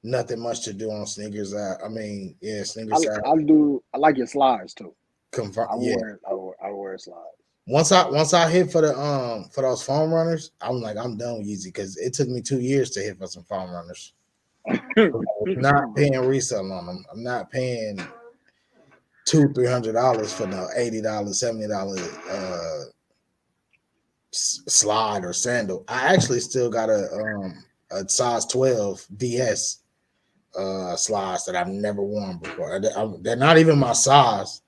Nothing much to do on sneakers. I mean, yeah, sneakers. I like your slides too. Confirm. I Yeah. wear slides. Once I hit for those foam runners, I'm like I'm done with Yeezy because it took me 2 years to hit for some foam runners. I'm not paying resale on them. I'm not paying $200-$300 for no $80, $70 slide or sandal. I actually still got a size 12 DS slides that I've never worn before. They're not even my size.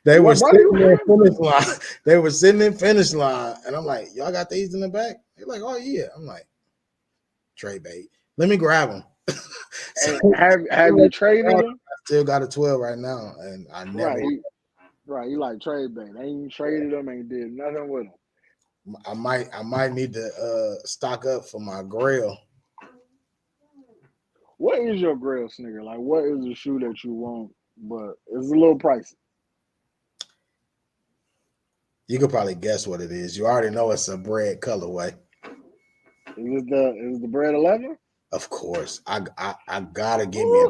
They were sitting in finish line. They were sitting in finish line, and I'm like, "Y'all got these in the back?" They're like, "Oh yeah." I'm like, "Trade bait. Let me grab them." So, have you traded them? I still got a 12 right now, and I never. Right. You like trade bait. Ain't traded them. Ain't did nothing with them. I might need to stock up for my grill. What is your grail sneaker? Like, what is the shoe that you want, but it's a little pricey? You could probably guess what it is. You already know it's a bread colorway. Is the bread 11? Of course, I gotta give me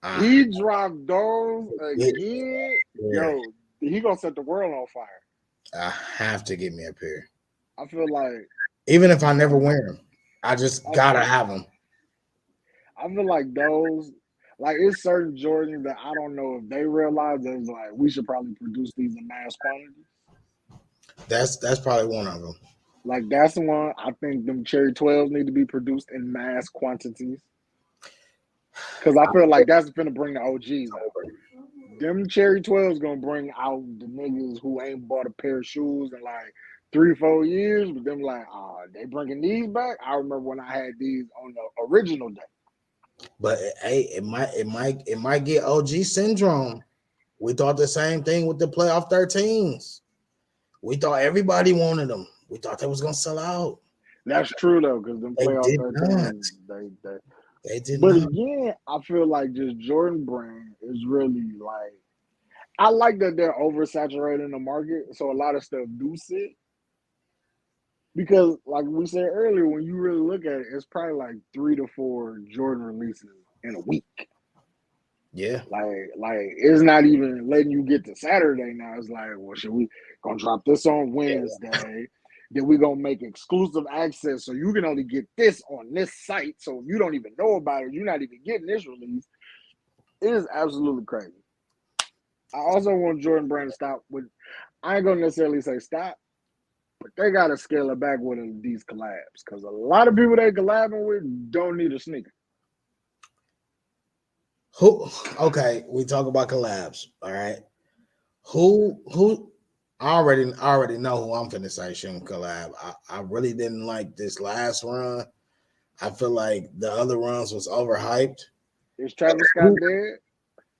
a. He dropped those again. Yeah. Yo, he gonna set the world on fire. I have to get me a pair. I feel like even if I never wear them, I just gotta have them. I feel like those, like it's certain Jordans that I don't know if they realize that it's like we should probably produce these in mass quantity. That's probably one of them. Like that's the one I think them Cherry 12s need to be produced in mass quantities. Because I feel like that's gonna bring the OGs out. Them Cherry 12s gonna bring out the niggas who ain't bought a pair of shoes in like 3-4 years, but them like, they bringing these back. I remember when I had these on the original day. But hey, it might get OG syndrome. We thought the same thing with the playoff 13s. We thought everybody wanted them. We thought they was gonna sell out. That's true though, because them They playoff did not. 13, they. They did But not. again, I feel like just Jordan Brand is really like. I like that they're oversaturating the market, so a lot of stuff do sit. Because, like we said earlier, when you really look at it, it's probably like 3 to 4 Jordan releases in a week. Yeah. Like it's not even letting you get to Saturday now. It's like, well, should we gonna drop this on Wednesday? Then we gonna make exclusive access so you can only get this on this site. So if you don't even know about it, you're not even getting this release. It is absolutely crazy. I also want Jordan Brand to stop with. I ain't gonna necessarily say stop, but they gotta scale it back with these collabs because a lot of people they collabing with don't need a sneaker. Who? Okay, we talk about collabs. All right. Who? I already know who I'm finna say shouldn't collab. I really didn't like this last run. I feel like the other runs was overhyped. Is Travis Scott dead?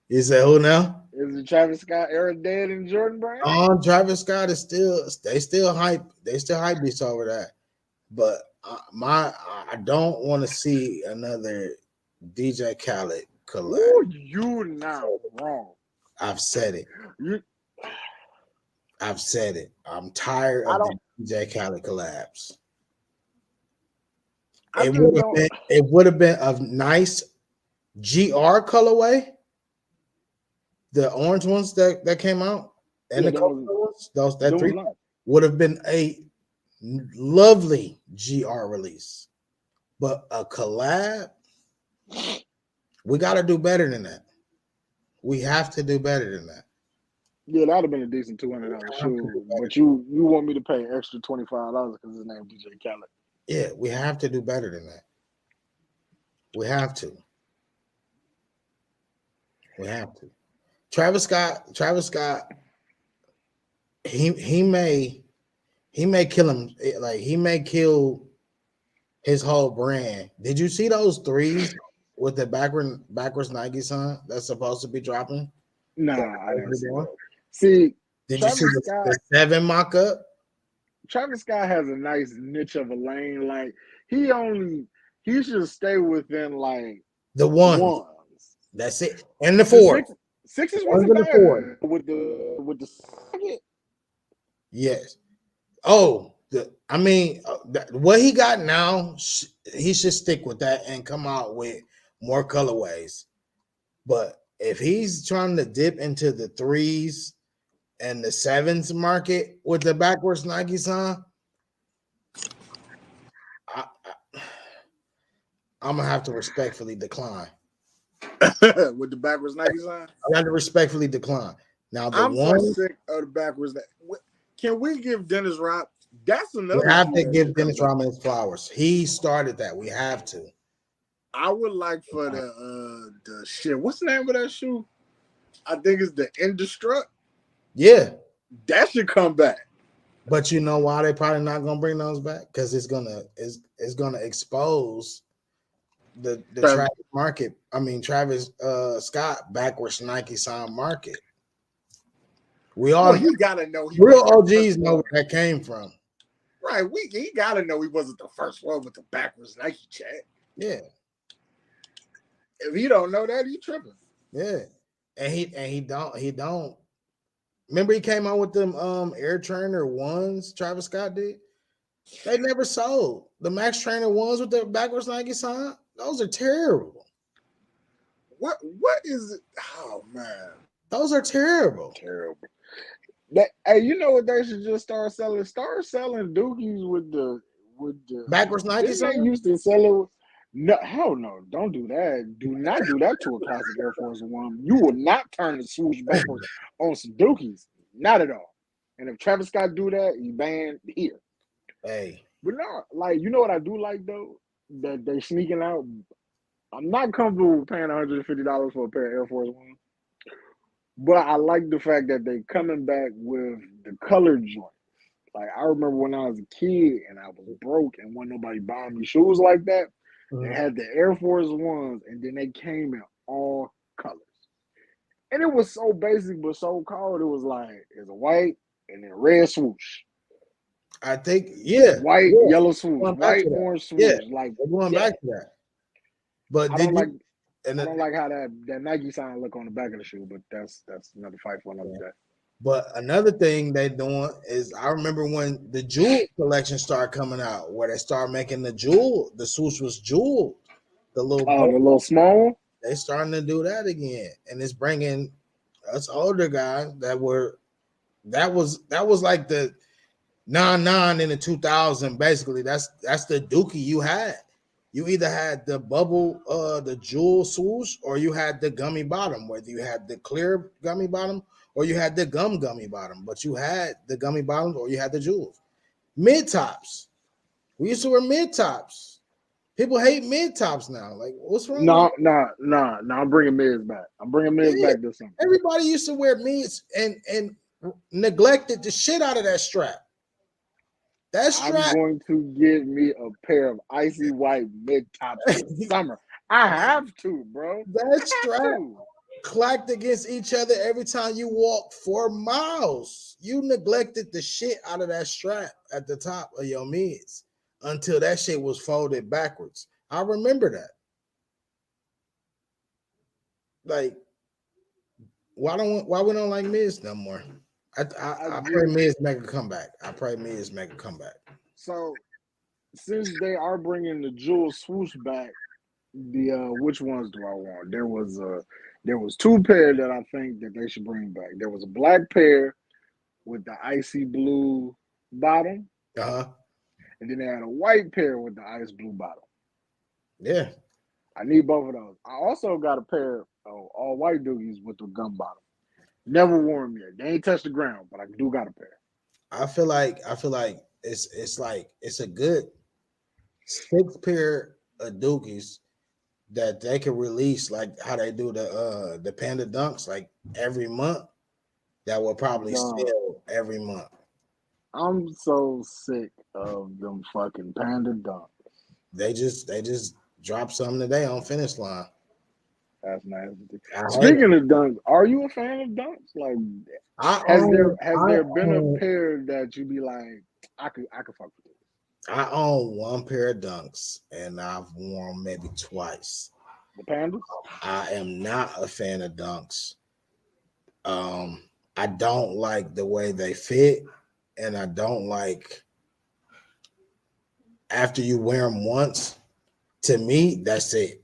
You said who now? Is the Travis Scott era dead in Jordan Brand? Travis Scott is still hype. They still hype beats over that. But I don't want to see another DJ Khaled collab. Ooh, you not wrong. I've said it. You, I've said it. I'm tired of the DJ Khaled collabs. It would have been a nice GR colorway. The orange ones that came out and the color ones, that three would have been a lovely GR release. But a collab, we got to do better than that. We have to do better than that. Yeah, that'd have been a decent $200 shoe. But you want me to pay extra $25 because his name DJ Khaled. Yeah, we have to do better than that. We have to. Travis Scott, he may kill him. Like he may kill his whole brand. Did you see those threes with the backwards Nike sign that's supposed to be dropping? Nah, I didn't see that. See, did Travis you see the 7 mock-up? Travis Scott has a nice niche of a lane. Like he should stay within like the ones. That's it. And the 4. Sixes wasn't bad with the second. Yes. Oh, what he got now, he should stick with that and come out with more colorways. But if he's trying to dip into the 3s and the 7s market with the backwards Nike sign, I'm gonna have to respectfully decline. With the backwards Nike sign, I got to respectfully decline. Now I'm so sick of the backwards. Can we give Dennis Rodman? That's another. We have to give Dennis Rodman his flowers. He started that. We have to. I would like for the shit. What's the name of that shoe? I think it's the Indestruct. Yeah, that should come back. But you know why they're probably not gonna bring those back? Because it's gonna expose the Travis market. I mean Travis Scott backwards Nike sign market. We all you gotta know real OGs know where that came from. Right. He gotta know he wasn't the first one with the backwards Nike chat. Yeah. If he don't know that, he tripping. Yeah. And he don't. Remember he came out with them Air Trainer ones Travis Scott did? They never sold. The Max Trainer ones with the backwards Nike sign, those are terrible. What is it? Oh man. Those are terrible. Terrible. Hey, you know what they should just start selling? Start selling dookies with the backwards Nike sign. They used to sell it. No, hell no! Don't do that. Do not do that to a classic Air Force One. You will not turn the swoosh backwards on some dookies. Not at all. And if Travis Scott do that, he banned here. Hey, but no, like you know what I do like though that they sneaking out. I'm not comfortable with paying $150 for a pair of Air Force One. But I like the fact that they coming back with the color joint. Like I remember when I was a kid and I was broke and wasn't nobody buying me shoes like that. They had the Air Force Ones and then they came in all colors. And it was so basic but so cold. It was like it's a white and then red swoosh. I think, yeah, White, yeah. yellow swoosh, Going back white, to that. orange Yeah, swoosh. Like, we're going yeah, back to that. But I did don't like. you? And I don't like how that Nike sign look on the back of the shoe, but that's another fight for another day. but another thing they doing is, I remember when the jewel collection started coming out, where they started making the swoosh was jeweled, the little Oh, bow. the little small one? They starting to do that again, and it's bringing us older guys that was like the 9-9 in the 2000. Basically, that's the dookie you had. You either had the bubble, the jewel swoosh, or you had the gummy bottom. Whether you had the clear gummy bottom or you had the gummy bottom, but you had the gummy bottoms or you had the jewels. Mid tops. We used to wear mid tops. People hate mid tops now. Like, what's wrong with No, no. I'm bringing Miz back. I'm bringing Miz it? back this summer. Everybody used to wear mids and neglected the shit out of that strap. That I'm strap. going to get me a pair of icy white mid tops this summer. I have to, bro. That strap clacked against each other every time you walked 4 miles. You neglected the shit out of that strap at the top of your mids until that shit was folded backwards. I remember that. Like, why we don't like mids no more? I pray mids make a comeback. So, since they are bringing the jewel swoosh back, the which ones do I want? There was 2 pair that I think that they should bring back. There was a black pair with the icy blue bottom, Uh-huh. and then they had a white pair with the ice blue bottom. Yeah. I need both of those. I also got a pair of all white doogies with the gum bottom. Never worn them yet. They ain't touched the ground, but I do got a pair. I feel like it's a good 6 pair of dookies that they can release, like how they do the Panda Dunks, like every month. That will probably sell every month. I'm so sick of them fucking Panda Dunks. They just dropped something today on Finish Line. That's nasty. Speaking of dunks, are you a fan of dunks? Like, has there been a pair that you be like, I could fuck with this? I own 1 pair of dunks, and I've worn maybe twice. The Pandas? I am not a fan of dunks. I don't like the way they fit, and I don't like after you wear them once. To me, that's it.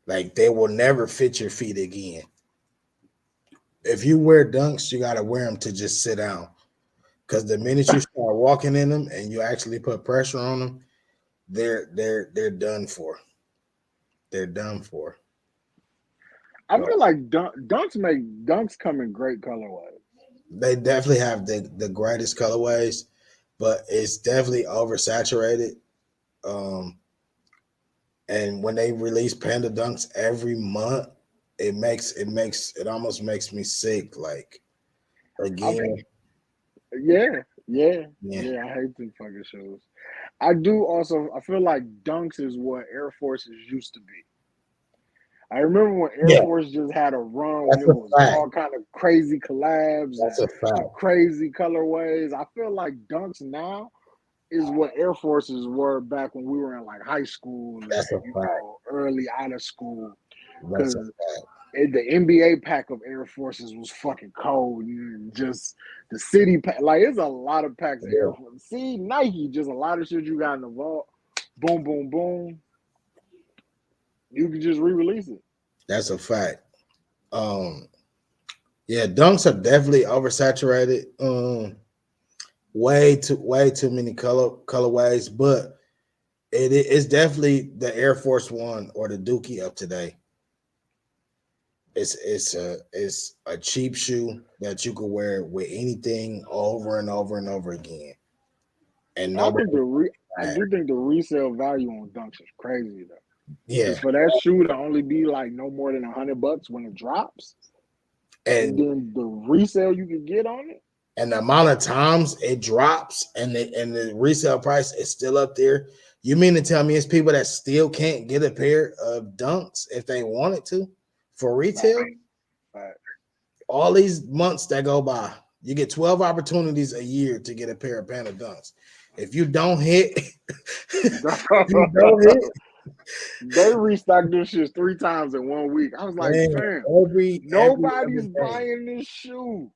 Like, they will never fit your feet again. If you wear dunks, you gotta wear them to just sit down. Because the minute you start walking in them and you actually put pressure on them, they're done for. They're done for. I feel like dunks come in great colorways. They definitely have the greatest colorways, but it's definitely oversaturated. And when they release Panda Dunks every month, it almost makes me sick. Like, again. Yeah. I hate them fucking shoes. I feel like dunks is what Air Forces used to be. I remember when Air Force just had a run when it was all kind of crazy collabs and crazy colorways. I feel like dunks now is what Air Forces were back when we were in like high school, early out of school. Because the NBA pack of Air Forces was fucking cold. Just the city pack, like, it's a lot of packs of Air Force. See, Nike, just a lot of shit you got in the vault. Boom, boom, boom. You can just re-release it. That's a fact. Yeah, dunks are definitely oversaturated. Way too many colorways, but it's definitely the Air Force One or the Dookie of today. It's a cheap shoe that you could wear with anything over and over and over again. And I do think the resale value on dunks is crazy though. Yeah, for that shoe to only be like no more than $100 when it drops, and then the resale you can get on it, and the amount of times it drops, and the resale price is still up there. You mean to tell me it's people that still can't get a pair of dunks if they wanted to for retail? Right. All these months that go by, You get 12 opportunities a year to get a pair of Panda Dunks. If you don't hit, if you don't hit, They restocked this shit 3 times in 1 week. I was like, man, fam, every nobody's day. buying this shoe.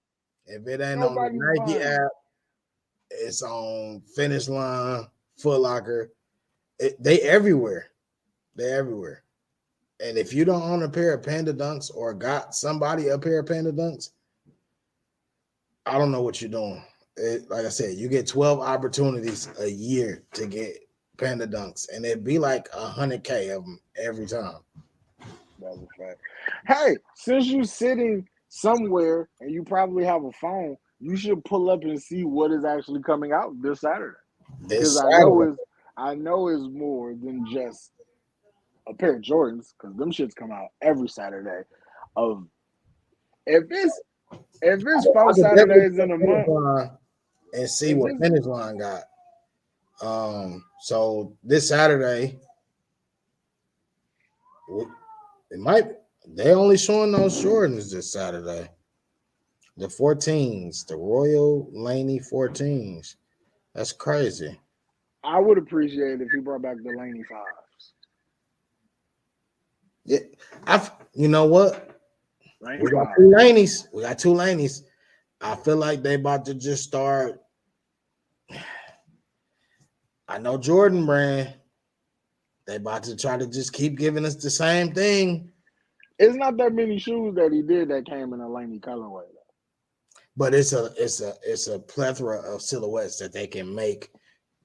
If it ain't on the Nobody's Nike buying app, it's on Finish Line, Foot Locker. They everywhere. They're everywhere. And if you don't own a pair of Panda Dunks or got somebody a pair of Panda Dunks, I don't know what you're doing. Like I said, you get 12 opportunities a year to get Panda Dunks, and it'd be like 100K of them every time. That's a fact. Hey, since you're sitting somewhere and you probably have a phone, you should pull up and see what is actually coming out this Saturday. This Because Saturday, I know it's more than just a pair of Jordans, because them shits come out every Saturday. Of if it's I 4 could definitely Saturdays in a Finish month, Line and see if what it's Finish Line got. So this Saturday, it might. They only showing those Jordans this Saturday. The 14s, the Royal Laney 14s. That's crazy. I would appreciate if he brought back the Laney 5s. Yeah, you know what? Laney We got 5. 2 Laneys. We got 2 Laneys. I feel like they about to just start. I know Jordan Brand. They about to try to just keep giving us the same thing. It's not that many shoes that he did that came in a Laney colorway, though. But it's a plethora of silhouettes that they can make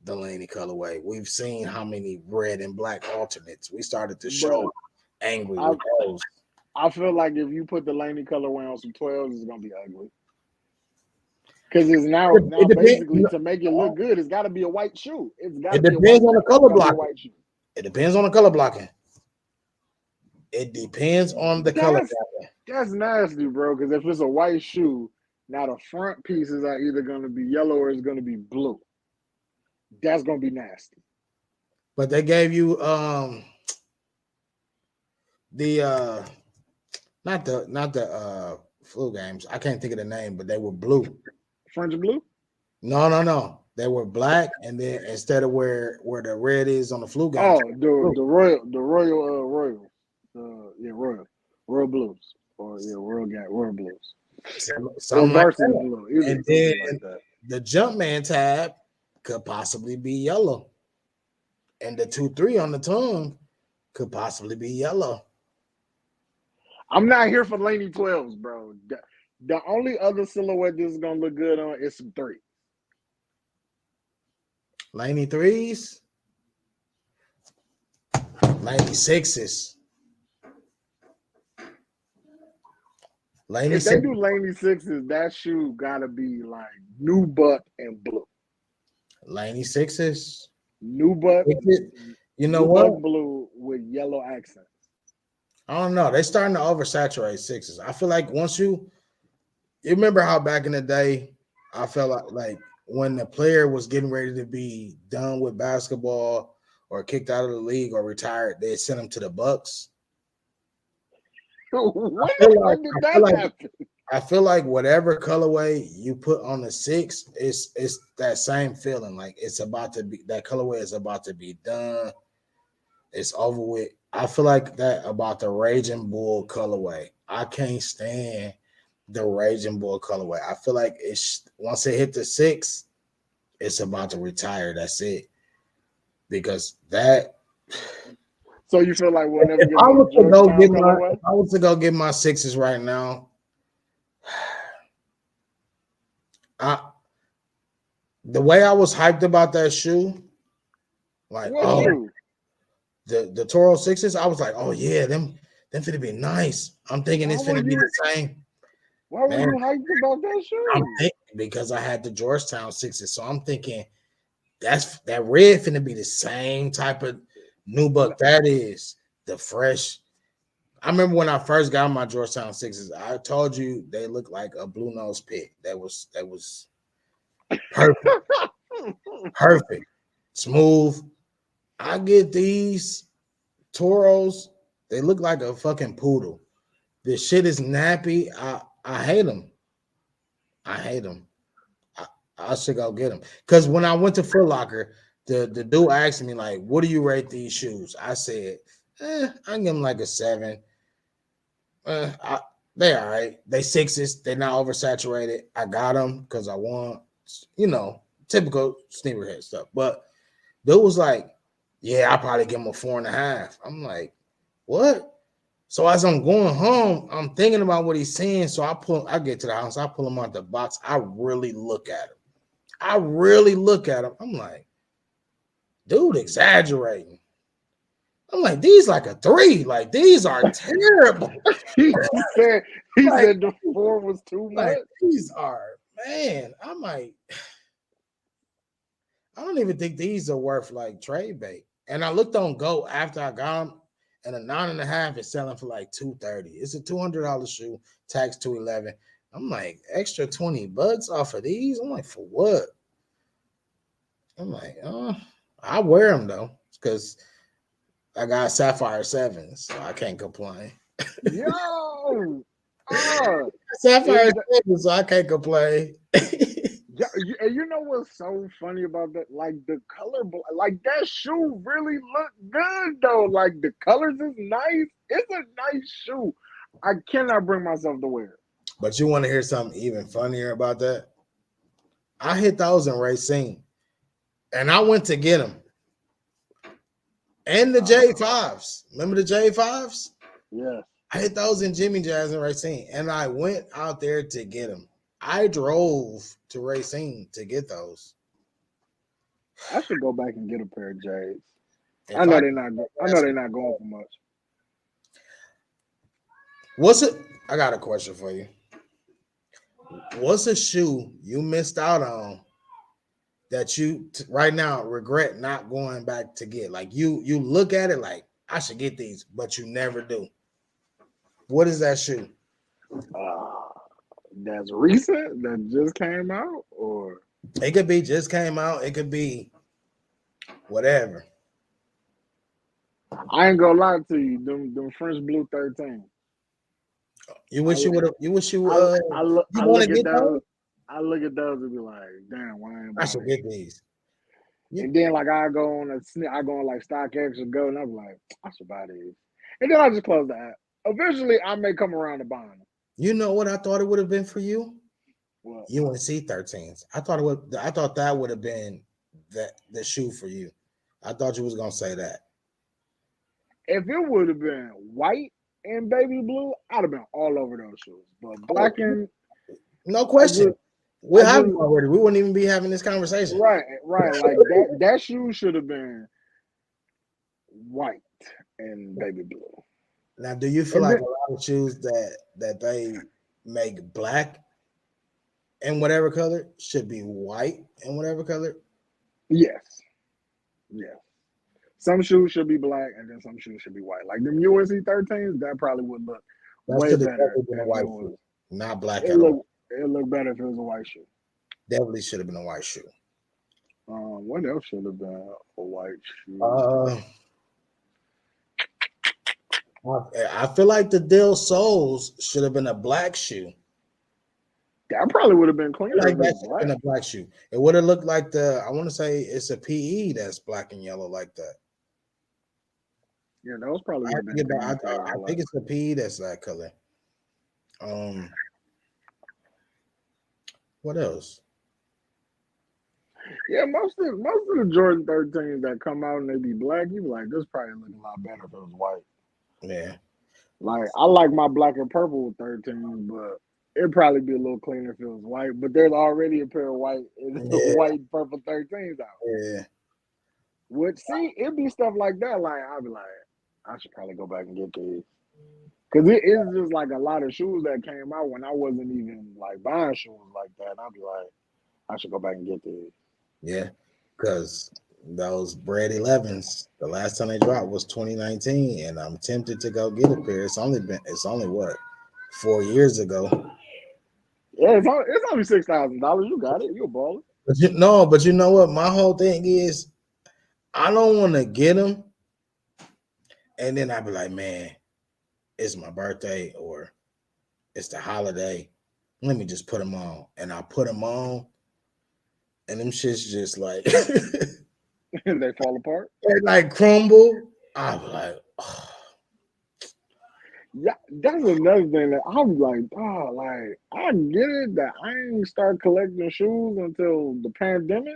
the Laney colorway. We've seen how many red and black alternates. We started to show angry with those. I feel like if you put the Laney colorway on some 12s, it's gonna be ugly. Because it's now basically to make it look good, it's got to be a white shoe. It's got to be a white depends on the color blocking. white shoe. It depends on the color blocking. It depends on the color blocking. That's nasty, bro. Because if it's a white shoe, now the front pieces are either going to be yellow or it's going to be blue. That's going to be nasty. But they gave you not the flu games. I can't think of the name, but they were blue. French blue? No. They were black, and then instead of where the red is on the flu games. Oh, the royal blues, or royal blues. Something like that. Blue. And then the Jumpman tab could possibly be yellow, and the 2-3 on the tongue could possibly be yellow. I'm not here for Laney 12s, bro. The only other silhouette this is gonna look good on is some 3. Laney 3s, Laney 6s. If they do Laney 6s, that shoe gotta be like nubuck and blue. Laney 6s. Nubuck. You know what? Blue with yellow accents. I don't know. They're starting to oversaturate 6s. I feel like once you remember how back in the day, I felt like when the player was getting ready to be done with basketball or kicked out of the league or retired, they sent him to the Bucks. When did that happen? I feel like whatever colorway you put on the 6, it's that same feeling. Like it's about to be, that colorway is about to be done. It's over with. I feel like that about the Raging Bull colorway. I can't stand the Raging Bull colorway. I feel like it's once it hit the 6, it's about to retire. That's it. Because that. So you feel like we'll never get I was colorway? To go get my 6s right now. The way I was hyped about that shoe, like the Toro 6s, I was like, oh yeah, them finna be nice. I'm thinking it's finna be the same. Why were you hyped about that shoe? I'm thinking because I had the Georgetown 6s, so I'm thinking that red finna be the same type of nubuck that is the fresh. I remember when I first got my Georgetown 6s, I told you they looked like a blue nose pit. That was perfect. Perfect. Smooth. I get these Toros, they look like a fucking poodle. This shit is nappy. I hate them. I hate them. I should go get them. Because when I went to Foot Locker, the dude asked me, like, what do you rate these shoes? I said, I can give them like a 7. They all right. They 6s. They're not oversaturated. I got them because I want, typical sneakerhead stuff. But dude was like, yeah, I probably give them a 4.5. I'm like, what? So as I'm going home, I'm thinking about what he's saying. So I get to the house, I pull him out the box. I really look at him. I'm like, dude, exaggerating. I'm like, these like a 3. Like, these are terrible. he said Like, the 4 was too much. like, these are, man. I'm like, I don't even think these are worth like trade bait. And I looked on Go after I got them, and a 9.5 is selling for like $230. It's a $200 shoe, tax $211. I'm like, extra $20 off of these. I'm like, for what? I'm like, I wear them though, because I got Sapphire 7s, so I can't complain. Yo, Sapphire 7s, so I can't complain. and you know what's so funny about that? Like the color, like that shoe really look good though. Like the colors is nice. It's a nice shoe. I cannot bring myself to wear it. But you want to hear something even funnier about that? I hit those in Racine, and I went to get them. And the J5s. Remember the J5s? Yeah. I hit those in Jimmy Jazz and Racine, and I went out there to get them. I drove to Racine to get those. I should go back and get a pair of J's. I know they're not going for much. What's it? I got a question for you. What's a shoe you missed out on that you right now regret not going back to get? Like you look at it like, I should get these, but you never do. What is that shoe? That's recent, that just came out, or it could be just came out. It could be whatever. I ain't gonna lie to you. Them French Blue 13. You wish you would have. You wish you. I look get those? I look at those and be like, damn, why ain't I should get these. And then like I go on like StockX or Go, and I'm like, I should buy these. And then I just close the app. Eventually, I may come around to buying them. You know what I thought it would have been for you? What? UNC 13s. I thought that would have been the shoe for you. I thought you was gonna say that. If it would have been white and baby blue, I'd have been all over those shoes. But black and no question. We're having already. We wouldn't even be having this conversation. Right. Like that shoe should have been white and baby blue. Now, do you feel like a lot of shoes that they make black and whatever color should be white and whatever color? Yes. Some shoes should be black and then some shoes should be white. Like them UNC 13s, that probably would look way better than a white shoe. Not black at all. It looked better if it was a white shoe. Definitely should have been a white shoe. What else should have been a white shoe? I feel like the Dill Soles should have been a black shoe. That probably would have been cleaner. Like that should have been a black shoe. It would have looked like I want to say it's a PE that's black and yellow like that. Yeah, those probably would have been. I think it's a PE that's that color. What else? Yeah, most of the Jordan 13s that come out and they be black, you be like, this probably look a lot better if it was white. Yeah. Like I like my black and purple 13s, but it'd probably be a little cleaner if it was white. But there's already a pair of white and purple 13s out. Yeah. Which it'd be stuff like that. Like I'd be like, I should probably go back and get these. Cause it's just like a lot of shoes that came out when I wasn't even like buying shoes like that. And I'd be like, I should go back and get these. Yeah, because those Bread 11s, the last time they dropped was 2019, and I'm tempted to go get a pair. It's only what, 4 years ago. Yeah, it's only $6,000. You got it. You a baller. But you know what? My whole thing is, I don't want to get them, and then I'd be like, man, it's my birthday or it's the holiday. let me just put them on. And I put them on, and them shits just like They fall apart. they like crumble. I was like, oh. Yeah, that's another thing that I'm like, oh, like I get it that I ain't start collecting shoes until the pandemic.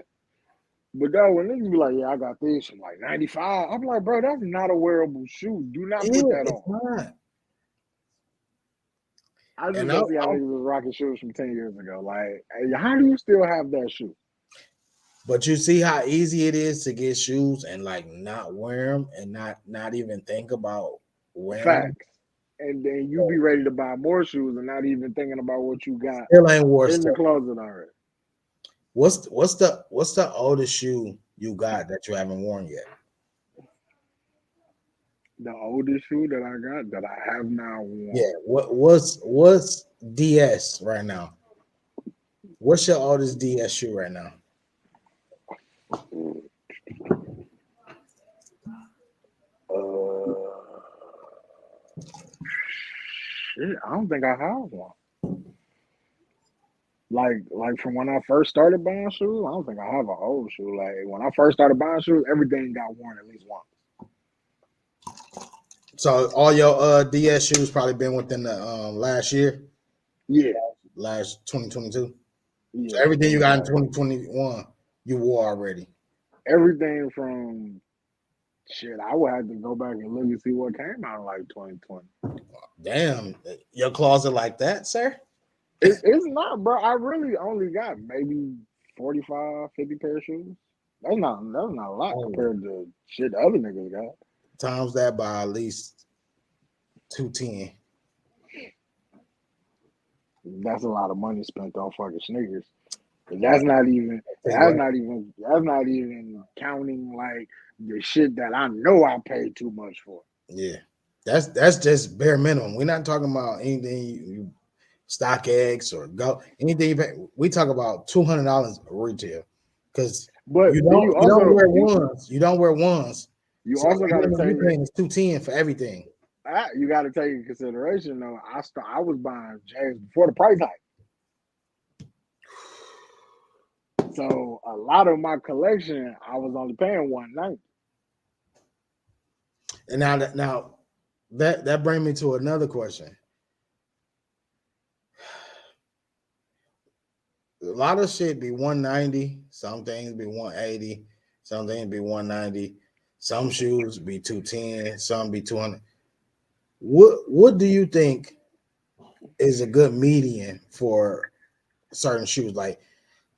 But that when niggas be like, yeah, I got this from like 95. I'm like, bro, that's not a wearable shoe. Do not Yeah, put that it's on. not. I just And don't see how niggas was rocking shoes from 10 years ago. Like, hey, how do you still have that shoe? but you see how easy it is to get shoes and like not wear them and not even think about wearing them. Facts. And then you be ready to buy more shoes and not even thinking about what you got Still ain't wore in the stuff. closet already. What's the oldest shoe you got that you haven't worn yet? The oldest shoe that I got that I have now worn. Yeah. What's DS right now? What's your oldest DS shoe right now? Shit, I don't think I have one. Like from when I first started buying shoes, I don't think I have an old shoe. Like when I first started buying shoes, everything got worn at least once. So all your DS shoes probably been within the last year, Yeah, last 2022. So yeah. everything you got in Like 2021, you wore already. everything from shit, I would have to go back and look and see what came out in like 2020. Damn, your closet like that, sir? It's not, bro. I really only got maybe 45, 50 pair of shoes. That's not a lot Oh, compared to shit the other niggas got. times that by at least 210. That's a lot of money spent on fucking sneakers. Right. That's not even counting like the shit that I know I paid too much for. Yeah, that's just bare minimum. We're not talking about anything you StockX or go anything you pay. We talk about $200 retail because But you then don't wear ones. You don't wear ones. you So also got to you take paying is 210 for everything. you got to take in consideration though. I was buying James before the price hike, so a lot of my collection I was only paying $190. And now that brings me to another question. A lot of shit be 190, some things be 180, some things be 190, some shoes be 210, some be 200. What do you think is a good median for certain shoes? Like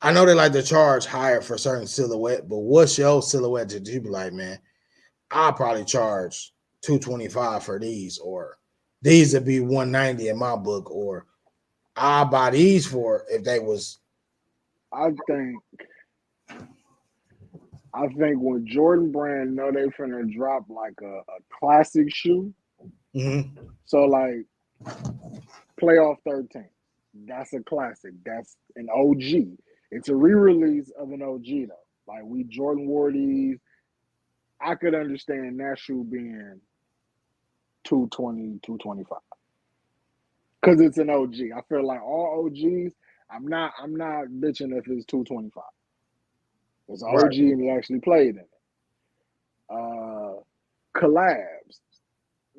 I know they like to charge higher for certain silhouette, but what's your silhouette that you be like, man, I'll probably charge 225 for these, or these would be 190 in my book, or I'll buy these for if they was. I think when Jordan Brand know they finna drop like a classic shoe, Mm-hmm. so like Playoff 13, that's a classic. That's an OG. It's a re-release of an OG though. Like we Jordan wore these. I could understand that shoe being 220, 225. Because it's an OG. I feel like all OGs, I'm not bitching if it's 225. It's an Right. OG and he actually played in it. Collabs.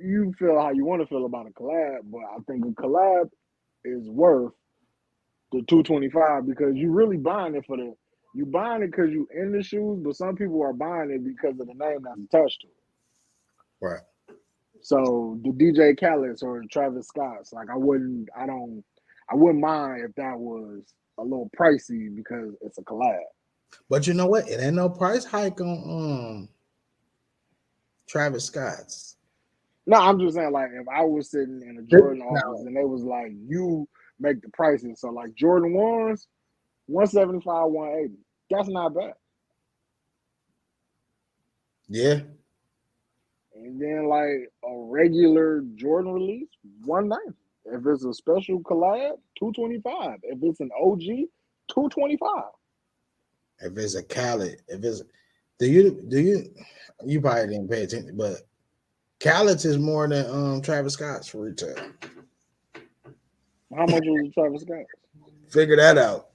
You feel how you want to feel about a collab, but I think a collab is worth the 225 because you really buying it you buying it because you in the shoes, but some people are buying it because of the name that's attached to it. Right. So the DJ Khaled's or Travis Scott's, like I wouldn't mind if that was a little pricey because it's a collab. But you know what? It ain't no price hike on Travis Scott's. No, I'm just saying like if I was sitting in a Jordan office No. and they was like, you make the pricing. So like Jordan 1s, 175, 180. That's not bad. Yeah. And then like a regular Jordan release, 190. If it's a special collab, 225. If it's an OG, 225. If it's a Khaled, if it's you probably didn't pay attention, but Khaled's is more than Travis Scott's for retail. How much was Travis Scott? Figure that out.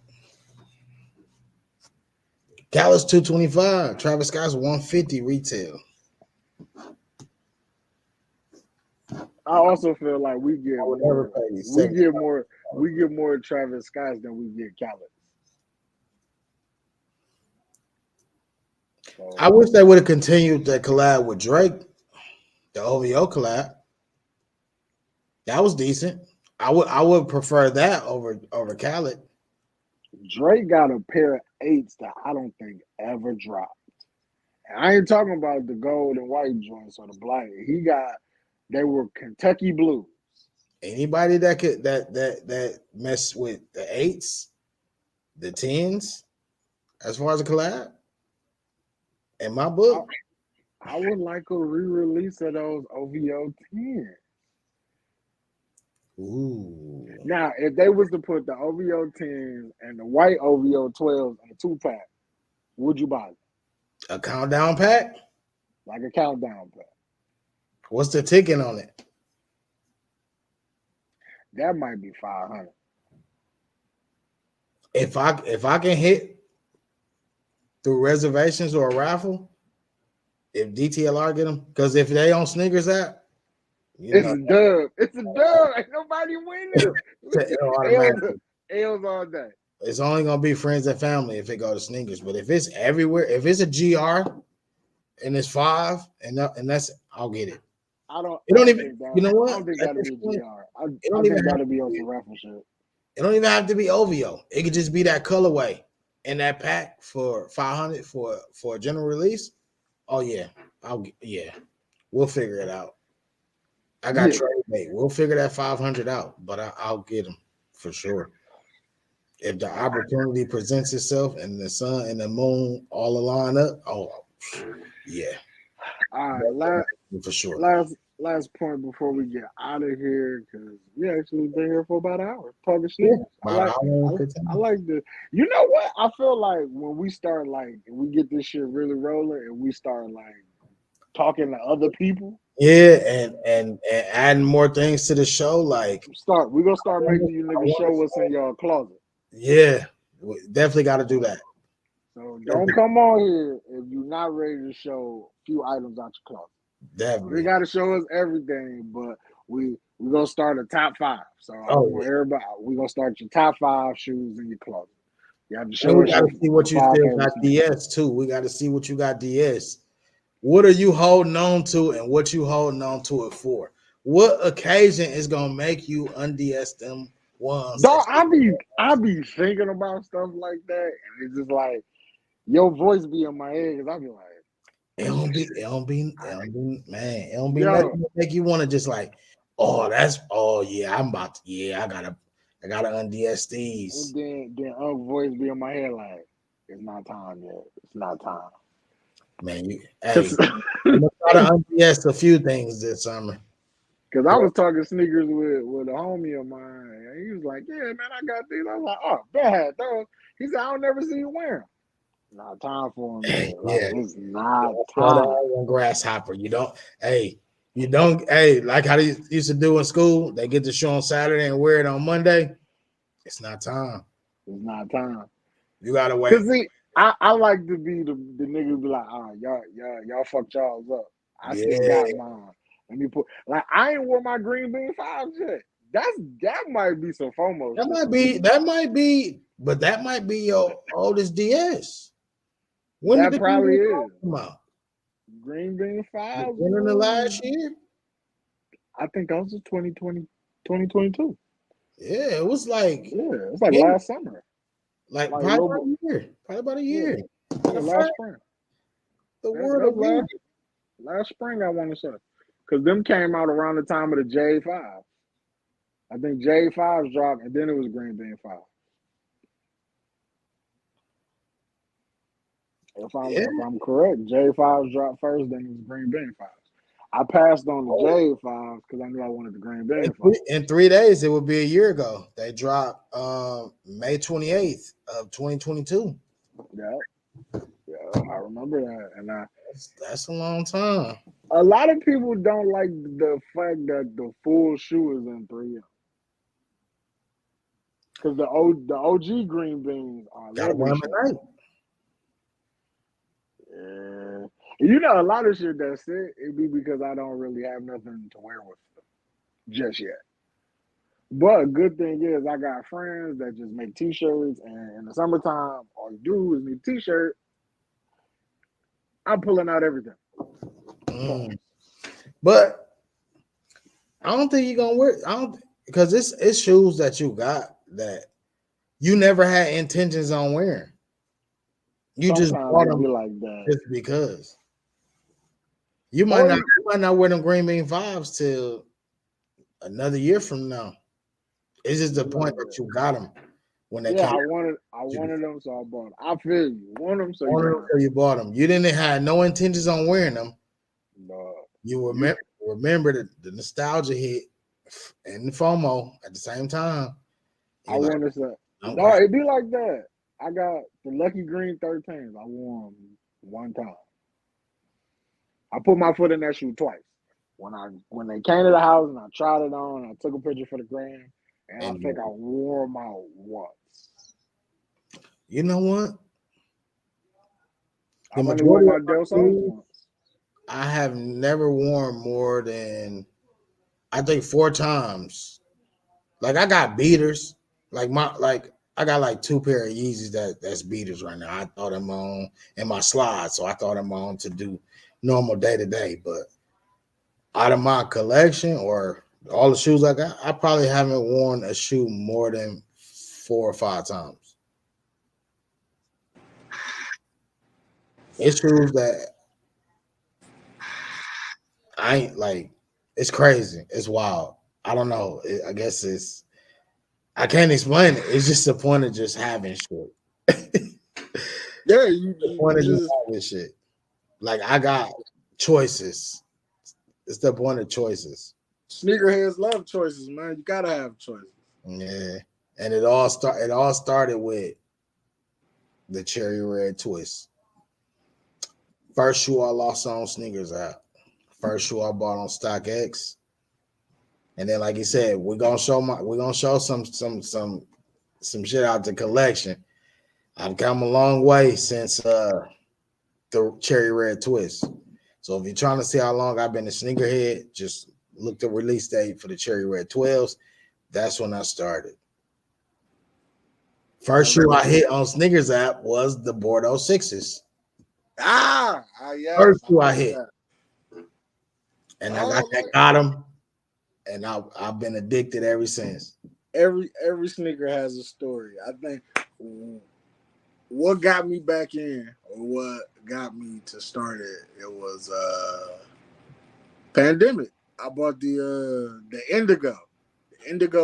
Khaled's $225. Travis Scott's $150 retail. I also feel like we get I would never more. pay you We $75. get more. We get more Travis Scotts than we get Khaled. So, I wish they would have continued the collab with Drake, the OVO collab. That was decent. I would prefer that over Khaled. Drake got a pair of 8s that I don't think ever dropped. And I ain't talking about the gold and white joints or the black. They were Kentucky Blues. Anybody that could that mess with the 8s, the 10s, as far as a collab, in my book, I would like a re-release of those OVO 10s. ooh, Now, if they was to put the OVO 10s and the white OVO 12s in a 2-pack, would you buy it? a countdown pack. Like a countdown pack. What's the ticket on it? That might be 500. If I can hit through reservations or a raffle, if DTLR get them, because if they on Sneakers app, It's a dub. It's a dub. Ain't nobody winning. automatically. L's all day. It's only gonna be friends and family if it go to Sneakers. But if it's everywhere, if it's a GR and it's 5, and that's I'll get it. I don't even. think that, You know what? I don't think At that'll this be point, GR. I don't think even that'll be on some raffle shit. It don't even have to be OVO. It could just be that colorway in that pack for 500 for a general release. Oh yeah, we'll figure it out. I got trade bait. We'll figure that 500 out, but I'll get them for sure. If the opportunity presents itself and the sun and the moon all align up, oh yeah. All right, for sure. Last point before we get out of here, because we actually been here for about an hour talking sneakers. I like the. You know what? I feel like when we start we get this shit really rolling and we start talking to other people. Yeah, and adding more things to the show. We're gonna start making you niggas show what's in your closet. Yeah, we definitely got to do that. So don't come on here if you're not ready to show a few items out your closet. Definitely. You got to show us everything, but we're gonna start a top 5. So everybody, we're gonna start your top 5 shoes in your closet. You have to show us. We got to see what you still got DS too. We got to see what you got DS. What are you holding on to, and what you holding on to it for? What occasion is gonna make you unds them ones? Dog, I be thinking about stuff like that, and it's just like your voice be in my head because I be like, it don't be, man. It don't be nothing to make you want to just I gotta unds these. And then voice be in my head like, it's not time yet. It's not time. Man, I'm gonna try to unds a few things this summer. Cause I was talking sneakers with a homie of mine, and he was like, "Yeah, man, I got these." I was like, "Oh, bad those." He said, "I don't never see you wear them." Not time for him. It's not time. Grasshopper, you don't. Like how they used to do in school. They get the show on Saturday and wear it on Monday. It's not time. It's not time. You gotta wait. Cause see, I like to be the nigga who be like, y'all fucked y'all's up. I still got mine. Let me put I ain't wore my green bean 5 yet. That might be some FOMO. That might be your oldest DS. When that probably is. Green bean 5. In the last year? I think that was 2022. Yeah, it was it's like last summer. Probably about a year. Last spring. The word of last spring, I want to say. Because them came out around the time of the J5. I think J5s dropped, and then it was Green Bean 5. If I'm correct, J5s dropped first, then it was Green Bean 5s. I passed on the J5s because I knew I wanted the Green Bean 5s. In 3 days, it would be a year ago. They dropped May 28th of 2022. Yeah, I remember that, and that's a long time. A lot of people don't like the fact that the full shoe is in 3M. Because the OG green beans are Gotta wear them at night. Yeah. You know, a lot of shit that's it be because I don't really have nothing to wear with them just yet. But a good thing is I got friends that just make t-shirts, and in the summertime, all you do is need a t-shirt. I'm pulling out everything. But I don't think you're gonna wear. I don't because it's shoes that you got that you never had intentions on wearing. You Sometimes just bought them be like that. just because. You might not wear them green bean fives till another year from now. It's just the point that you got them when they came. I wanted them, so I bought them. I feel you. Want them, so you bought them. You didn't have no intentions on wearing them. No. You remember the nostalgia hit and the FOMO at the same time. I want to say, no, it be like that. I got the Lucky Green 13s. I wore them one time. I put my foot in that shoe twice. When they came to the house and I tried it on, I took a picture for the gram, and I think I wore them out once. You know what? I've only worn my Del Sols once. I have never worn more than I think 4 times. Like I got beaters. I got like 2 pair of Yeezys that's beaters right now. I throw them on in my slides, so I throw them on to do normal day to day. But out of my collection or all the shoes I got, I probably haven't worn a shoe more than 4 or 5 times. It's shoes that I ain't like. It's crazy. It's wild. I don't know. I guess I can't explain it. It's just the point of just having shit. Yeah, the point of just having shit. Like I got choices. It's the point of choices. Sneakerheads love choices, man. You gotta have choices. Yeah, and it all started with the cherry red twist. First shoe I lost on Sneakers app. First shoe I bought on StockX. And then, like you said, we're gonna show some shit out the collection. I've come a long way since the cherry red twist. So if you're trying to see how long I've been a sneakerhead, just look the release date for the cherry red 12s. That's when I started. First shoe I hit on Sneakers app was the Bordeaux 6s. Yeah. First shoe I hit. And I got them. And I've been addicted ever since. Every sneaker has a story. I think what got me back in, or what got me to start it was pandemic. I bought the Indigo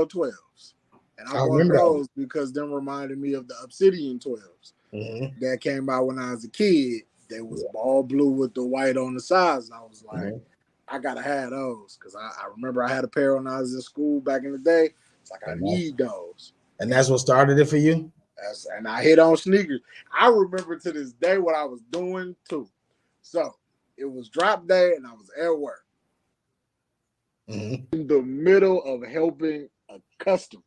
12s, and I bought those because them reminded me of the Obsidian 12s that came out when I was a kid. They was all blue with the white on the sides, and I was like, I gotta have those because I remember I had a pair when I was in school back in the day. It's like I need those. And that's what started it for you? And I hit on sneakers. I remember to this day what I was doing too. So it was drop day and I was at work. In the middle of helping a customer.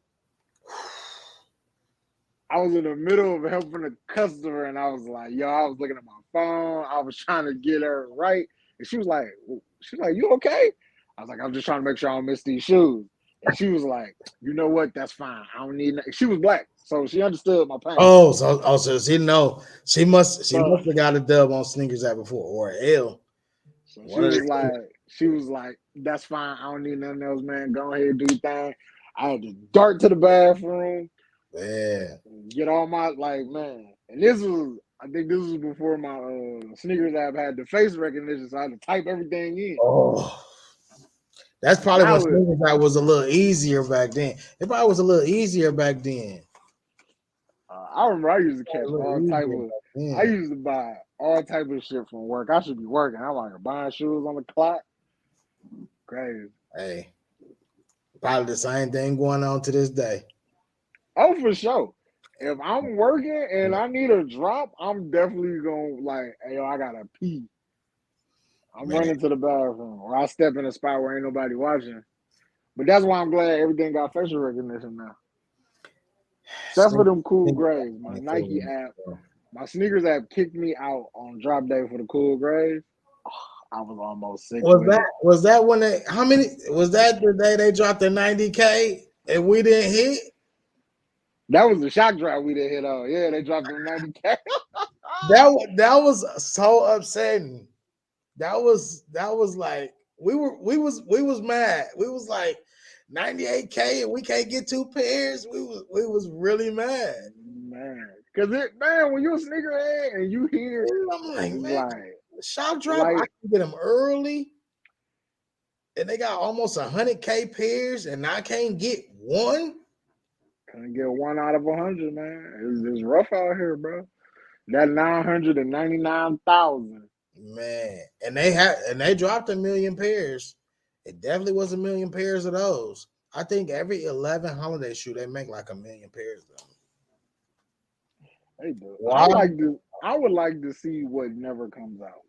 I was in the middle of helping a customer and I was like, I was looking at my phone. I was trying to get her right. And she was like, you okay? I was like, I'm just trying to make sure I don't miss these shoes. And she was like, you know what? That's fine. I don't need. She was black, so she understood my pain. So she know. She must have got a dub on Sneakers app before or an L. So she was like, that's fine. I don't need nothing else, man. Go ahead, do your thing. I had to dart to the bathroom. Yeah. Get all my man. And I think this was before my Sneakers app had the face recognition, so I had to type everything in. Oh. That's probably when Sneakers app was a little easier back then. It probably was a little easier back then. I remember I used to catch all type of. I used to buy all type of shit from work. I should be working. I'm like buying shoes on the clock. Crazy. Hey, probably the same thing going on to this day. Oh, for sure. If I'm working and I need a drop, I'm definitely gonna hey, I gotta pee. I'm running to the bathroom, or I step in a spot where ain't nobody watching. But that's why I'm glad everything got facial recognition now. Except for them cool Sneaker grays. My ain't Nike cool. app, my sneakers app kicked me out on drop day for the cool grays. I was almost sick with it. Was that when they how many was that the day they dropped the 90K and we didn't hit? That was the shock drop we didn't hit on. Yeah, they dropped them 90K. That was so upsetting. That was like we was mad. We was like 98K and we can't get 2 pairs. We was really mad. Man. Cause when you're a sneakerhead and you hear I'm like, man, like shock drop, I can get them early. And they got almost 100K pairs and I can't get one. Can't get 1 out of 100, man. It's rough out here, bro. That 999,000. Man, and they dropped 1 million pairs. It definitely was 1 million pairs of those. I think every 11 holiday shoe they make like 1 million pairs of them. Hey, bro. I would like to see what never comes out.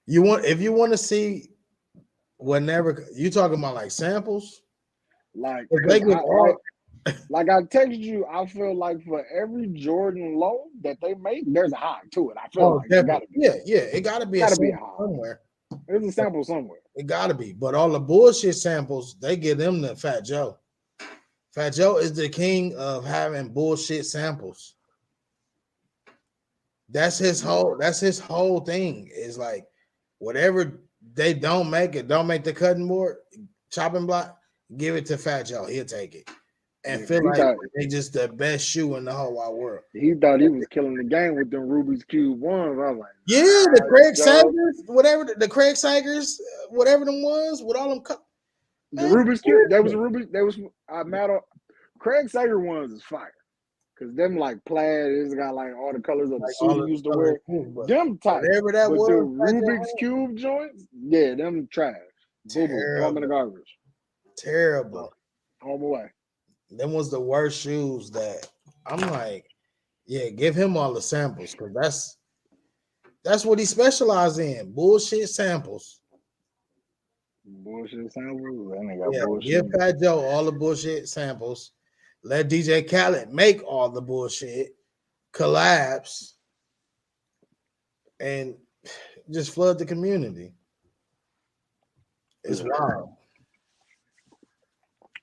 If you want to see what never, you talking about like samples? Like I texted you, I feel like for every Jordan low that they make, there's a high to it. I feel like it gotta be. It gotta be a sample somewhere. There's a sample somewhere. It gotta be. But all the bullshit samples, they give them to Fat Joe. Fat Joe is the king of having bullshit samples. That's his whole thing. Is like whatever they don't make the cutting board, chopping block, give it to Fat Joe. He'll take it. And feel like they just the best shoe in the whole wide world. He thought he was killing the game with them Rubik's Cube ones. I was like, the Craig Sagers, whatever them was, with all them the Rubik's Cube. That was a Rubik's. That was matter. Craig Sager ones is fire. Cause them like plaid, it's got like all the colors of the suit he used to wear. Them type. Whatever that was. The Rubik's Cube joints, yeah, them trash. Throw them in the garbage. Terrible. On my way. Them was the worst shoes that I'm like, yeah, give him all the samples because that's what he specialized in. Bullshit samples. Bullshit samples? Bullshit. Give Fat Joe all the bullshit samples. Let DJ Khaled make all the bullshit collabs and just flood the community. It's wild.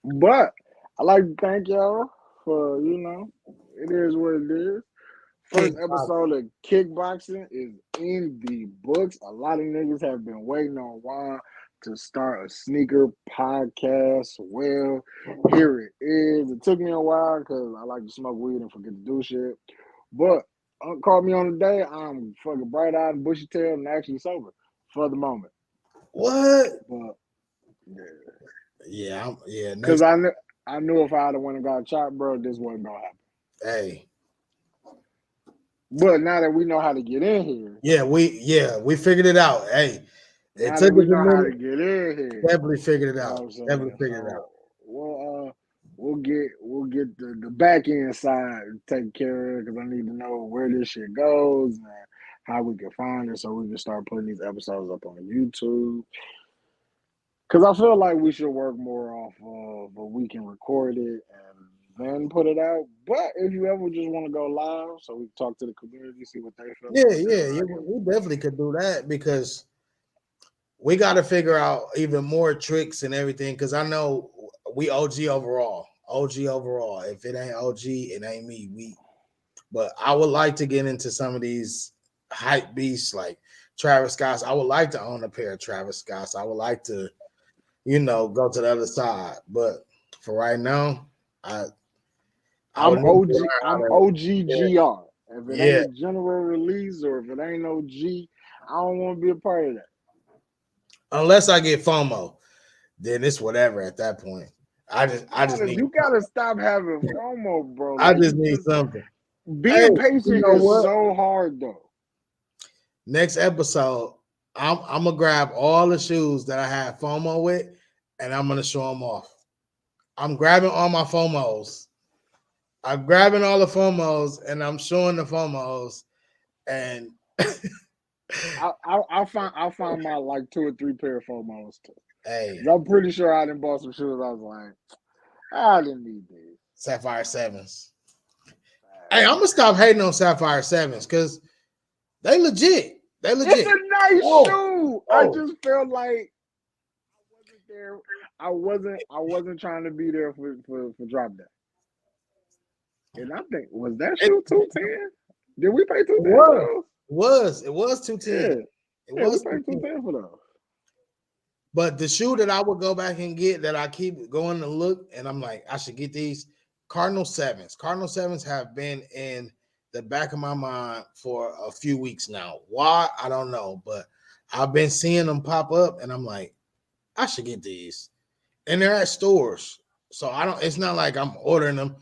But I like to thank y'all for, it is what it is. First episode of Kickboxing is in the books. A lot of niggas have been waiting on Juan to start a sneaker podcast. Well, here it is. It took me a while because I like to smoke weed and forget to do shit. But call me on the day, I'm fucking bright-eyed and bushy-tailed and actually sober for the moment. What? But, yeah. Because I knew if I had went and got chopped, bro, this wasn't gonna happen. Hey. But now that we know how to get in here. We figured it out. Hey. It took us a minute. How to get in here. Definitely figured it out. We'll get the back end side taken care of because I need to know where this shit goes and how we can find it so we can start putting these episodes up on YouTube. Because I feel like we should work more off of but we can record it and then put it out. But if you ever just want to go live so we can talk to the community, see what they feel. We definitely could do that because we got to figure out even more tricks and everything because I know we OG overall. If it ain't OG, it ain't me. But I would like to get into some of these hype beasts like Travis Scott's. I would like to own a pair of Travis Scott's. I would like to, go to the other side. But for right now, I'm OG. I'm OGGR. If it ain't a general release or if it ain't OG, I don't want to be a part of that. Unless I get FOMO, then it's whatever at that point. I just need. You gotta stop having FOMO, bro. I just need something. Being patient is so hard, though. Next episode, I'm gonna grab all the shoes that I have FOMO with, and I'm gonna show them off. I'm grabbing all my FOMOs. I'm grabbing all the FOMOs, and I'm showing the FOMOs, and. I'll find my like 2 or 3 pair of FOMOs too. Hey, I'm pretty sure I didn't bought some shoes. I was like, I didn't need these. Sapphire 7s. Hey, I'm gonna stop hating on Sapphire 7s because they legit. They legit. It's a nice shoe. I just felt like I wasn't there. I wasn't trying to be there for drop day. And I think was that shoe 210? Did we pay 210 for those? It was 210. Yeah, we paid 210 for those. But the shoe that I would go back and get that I keep going to look, and I'm like, I should get these Cardinal 7s. Cardinal 7s have been in the back of my mind for a few weeks now. Why? I don't know, but I've been seeing them pop up, and I'm like, I should get these. And they're at stores. So it's not like I'm ordering them.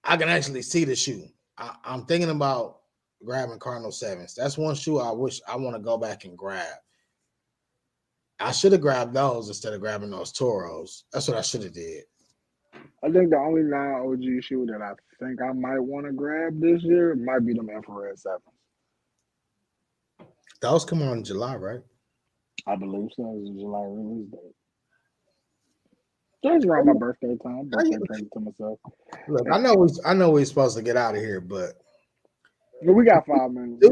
I can actually see the shoe. I'm thinking about grabbing Cardinal 7s. That's one shoe I want to go back and grab. I should have grabbed those instead of grabbing those Toros. That's what I should have did. I think the only non-OG shoe that I think I might want to grab this year might be them infrared 7s. Those come on in July, right? I believe so. It's a July release date. Just around my birthday time. Birthday present to myself. Look, I know we're supposed to get out of here, but we got 5 minutes.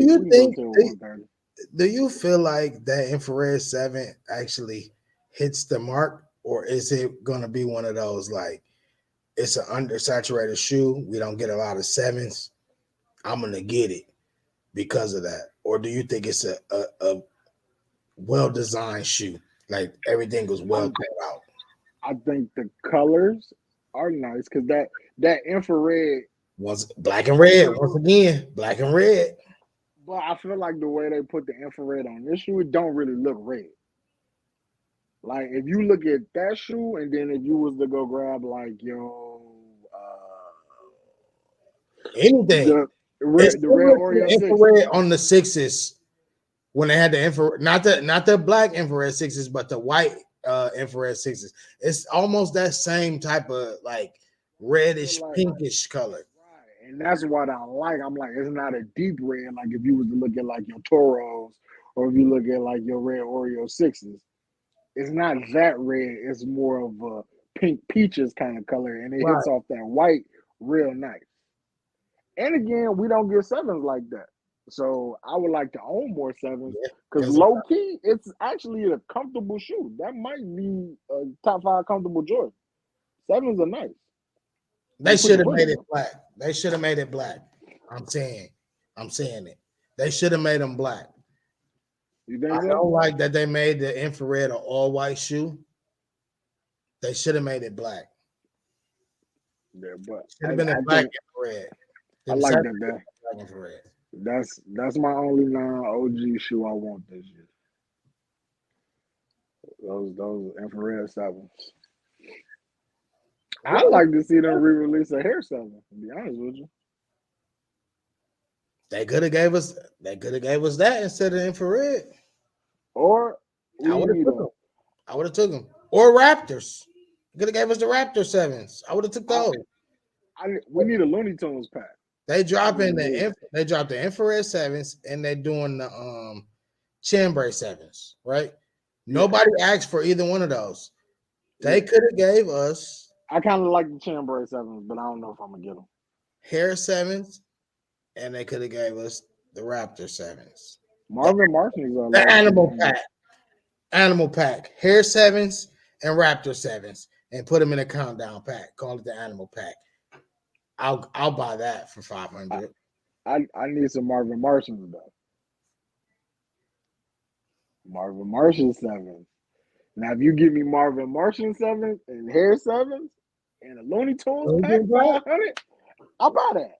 Do you feel like that infrared 7 actually hits the mark, or is it going to be one of those like it's an undersaturated shoe? We don't get a lot of 7s. I'm going to get it because of that. Or do you think it's a well-designed shoe? Like everything was well thought out. I think the colors are nice because that infrared was black and red once again, black and red. But I feel like the way they put the infrared on this shoe, it don't really look red. Like if you look at that shoe, and then if you was to go grab like anything, the red Oreo infrared on the 6s when they had the infrared, not the black infrared 6s, but the white infrared 6s. It's almost that same type of like reddish, pinkish color. Right. And that's what I like. I'm like, it's not a deep red like if you was to look at like your Toros or if you look at like your red Oreo 6s. It's not that red. It's more of a pink peaches kind of color, and it hits off that white real nice. And again, we don't get 7s like that. So I would like to own more 7s because low key, it's actually a comfortable shoe. That might be a top 5 comfortable Jordan. 7s are nice. They should have made it black. They should have made it black. I'm saying it. They should have made them black. You think I don't like that they made the infrared an all white shoe. They should have made it black. Yeah, but should have been a black infrared. I like that. Black infrared. That's my only non-OG shoe I want this year. Those infrared 7s. I'd like to see them re-release a hair 7, to be honest with you. They could have gave us that instead of infrared. Or I would have took them. Or Raptors. Could have gave us the Raptor 7s. I would have took those. We need a Looney Tunes pack. They dropped the infrared 7s and they're doing the chambray 7s, right? Nobody asked for either one of those. They could have gave us. I kind of like the chambray 7s, but I don't know if I'm gonna get them. Hair 7s, and they could have gave us the Raptor 7s. Marvin Martians are the animal pack, hair 7s and Raptor 7s, and put them in a countdown pack. Call it the animal pack. I'll buy that for $500. I need some Marvin Martians though. Marvin Martian 7s. Now, if you give me Marvin Martian 7s and hair 7s and a Looney Tunes pack, $500, I'll buy that.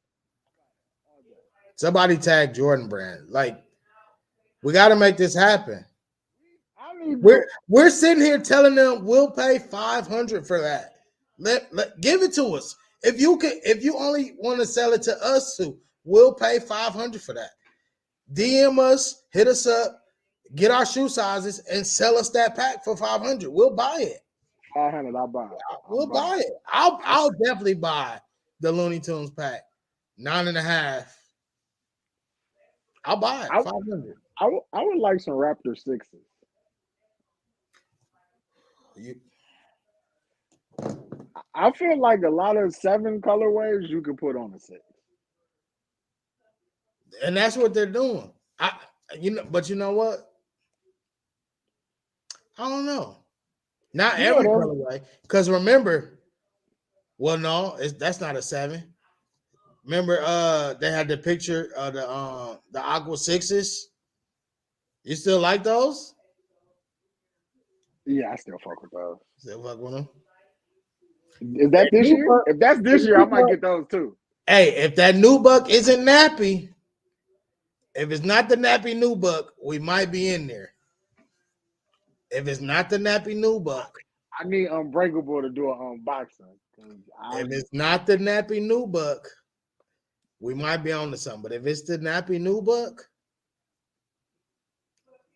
Somebody tag Jordan Brand. Like, we got to make this happen. We're sitting here telling them we'll pay $500 for that. Give it to us. If you only want to sell it to us, we'll pay $500 for that. DM us, hit us up, get our shoe sizes, and sell us that pack for $500. We'll buy it. $500, I'll buy it. We'll buy it. I'll definitely buy the Looney Tunes pack. 9.5. I'll buy it. $500. I would like some Raptor 6s. I feel like a lot of 7 colorways you can put on a 6. And that's what they're doing. But you know what? I don't know. Not You know every them. colorway, because remember, well, no, that's not a 7. Remember, they had the picture of the Aqua Sixes. You still like those? Yeah, I still fuck with those. Still fuck with them. Is that this year? Nubuck, If that's this year, I might get those too. hey, if that Nubuck isn't nappy, if it's not the nappy Nubuck, we might be in there. If it's not the nappy Nubuck, I need Unbreakable to do an unboxing. if it's not the nappy Nubuck, we might be on to something. But if it's the nappy Nubuck,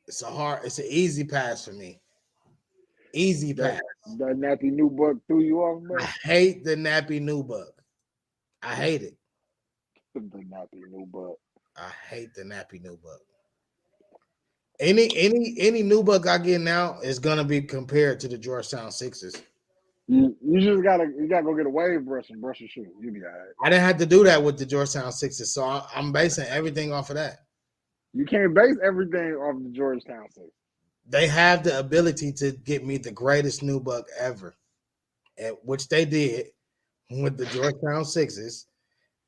it's an easy pass for me. Easy pass. The nappy Nubuck threw you off, I bro. hate the nappy Nubuck. I hate it. The nappy Nubuck. I hate the nappy Nubuck. Any Nubuck I get now is gonna be compared to the Georgetown Sixes. You just gotta go get a wave brush and brush your shoes. You'll be all right. I didn't have to do that with the Georgetown Sixes, so I'm basing everything off of that. You can't base everything off the Georgetown Six. They have the ability to get me the greatest Nubuck ever, and which they did with the Georgetown Sixes,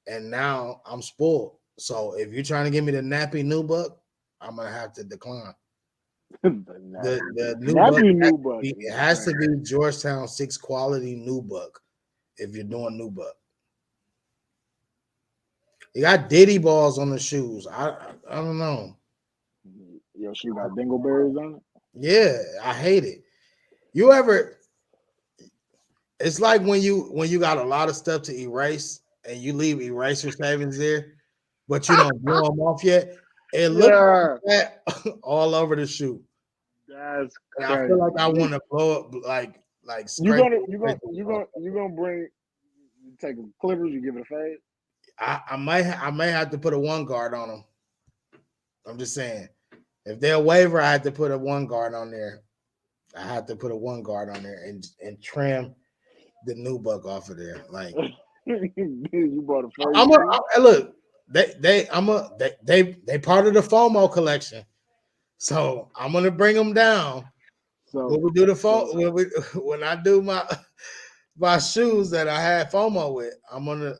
and now I'm spoiled. So if you're trying to give me the nappy Nubuck, I'm gonna have to decline. The Nubuck it has to be Georgetown 6 quality Nubuck if you're doing Nubuck. You got Diddy balls on the shoes. I don't know. Your shoe got dingleberries on it. Yeah, I hate it. It's like when you got a lot of stuff to erase and you leave eraser savings there, but you don't blow them off yet. It looks like that all over the shoe. That's crazy. I feel like I want to blow up like you're gonna bring take clippers, you give it a fade. I may have to put a 1 guard on them. I'm just saying, if they're a waiver, I had to put a 1 guard on there. I had to put a 1 guard on there and trim the Nubuck off of there. Like you bought a first. Look. They part of the FOMO collection, so I'm gonna bring them down. So when we do the when I do my shoes that I had FOMO with, I'm gonna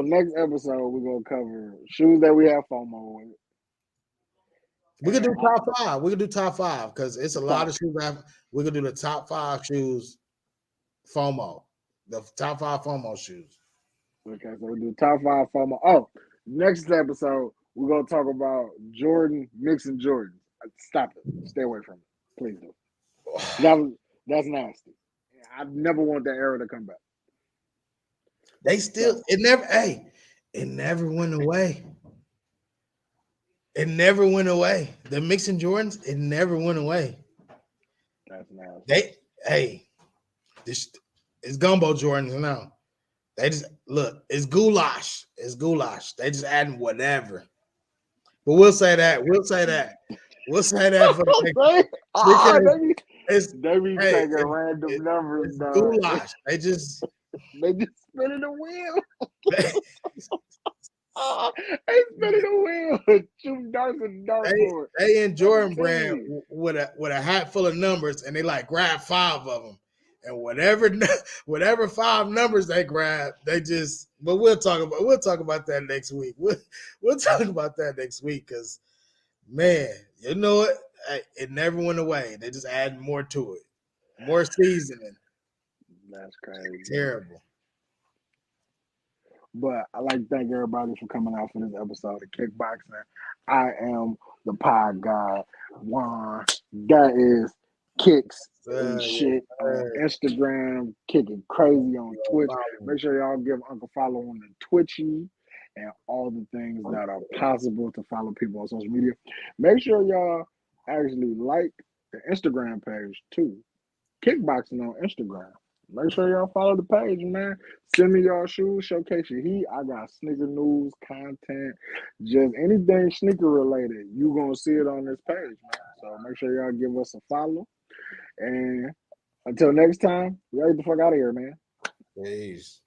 next episode we're gonna cover shoes that we have FOMO with. We could do top 5. We could do top 5 because it's a lot of shoes. We could do the top 5 shoes FOMO, the top 5 FOMO shoes. Okay, so we do top 5 FOMO. Oh, next episode we're gonna talk about Jordan mixing Jordans. Stop it. Stay away from it. Please do. That's nasty. I never want that era to come back. It never went away. It never went away. The mixing Jordans, it never went away. That's nasty. It's gumbo Jordans now. They just look, it's goulash. It's goulash. They just adding whatever. But we'll say that for the next. They be taking random numbers. It's goulash. They just spinning the wheel. They spinning the wheel. Shooting darts and dartboard. They in Jordan brand with a hat full of numbers, and they like grab 5 of them. And whatever 5 numbers they grab, they just. But we'll talk about that next week. We'll talk about that next week because, man, you know it. It never went away. They just add more to it, more seasoning. That's crazy. Terrible. But I like to thank everybody for coming out for this episode of KixBoxN. I am the pod guy, Juan. That is Kicks and shit on Instagram, kicking crazy on Twitch. Make sure y'all give Uncle follow on the Twitchy and all the things that are possible to follow people on social media. Make sure y'all actually like the Instagram page too. KixBoxN on Instagram. Make sure y'all follow the page, man. Send me y'all shoes, showcase your heat. I got sneaker news, content, just anything sneaker related. You gonna see it on this page, man. So make sure y'all give us a follow. And Until next time, we gotta get the fuck out of here, man. Peace.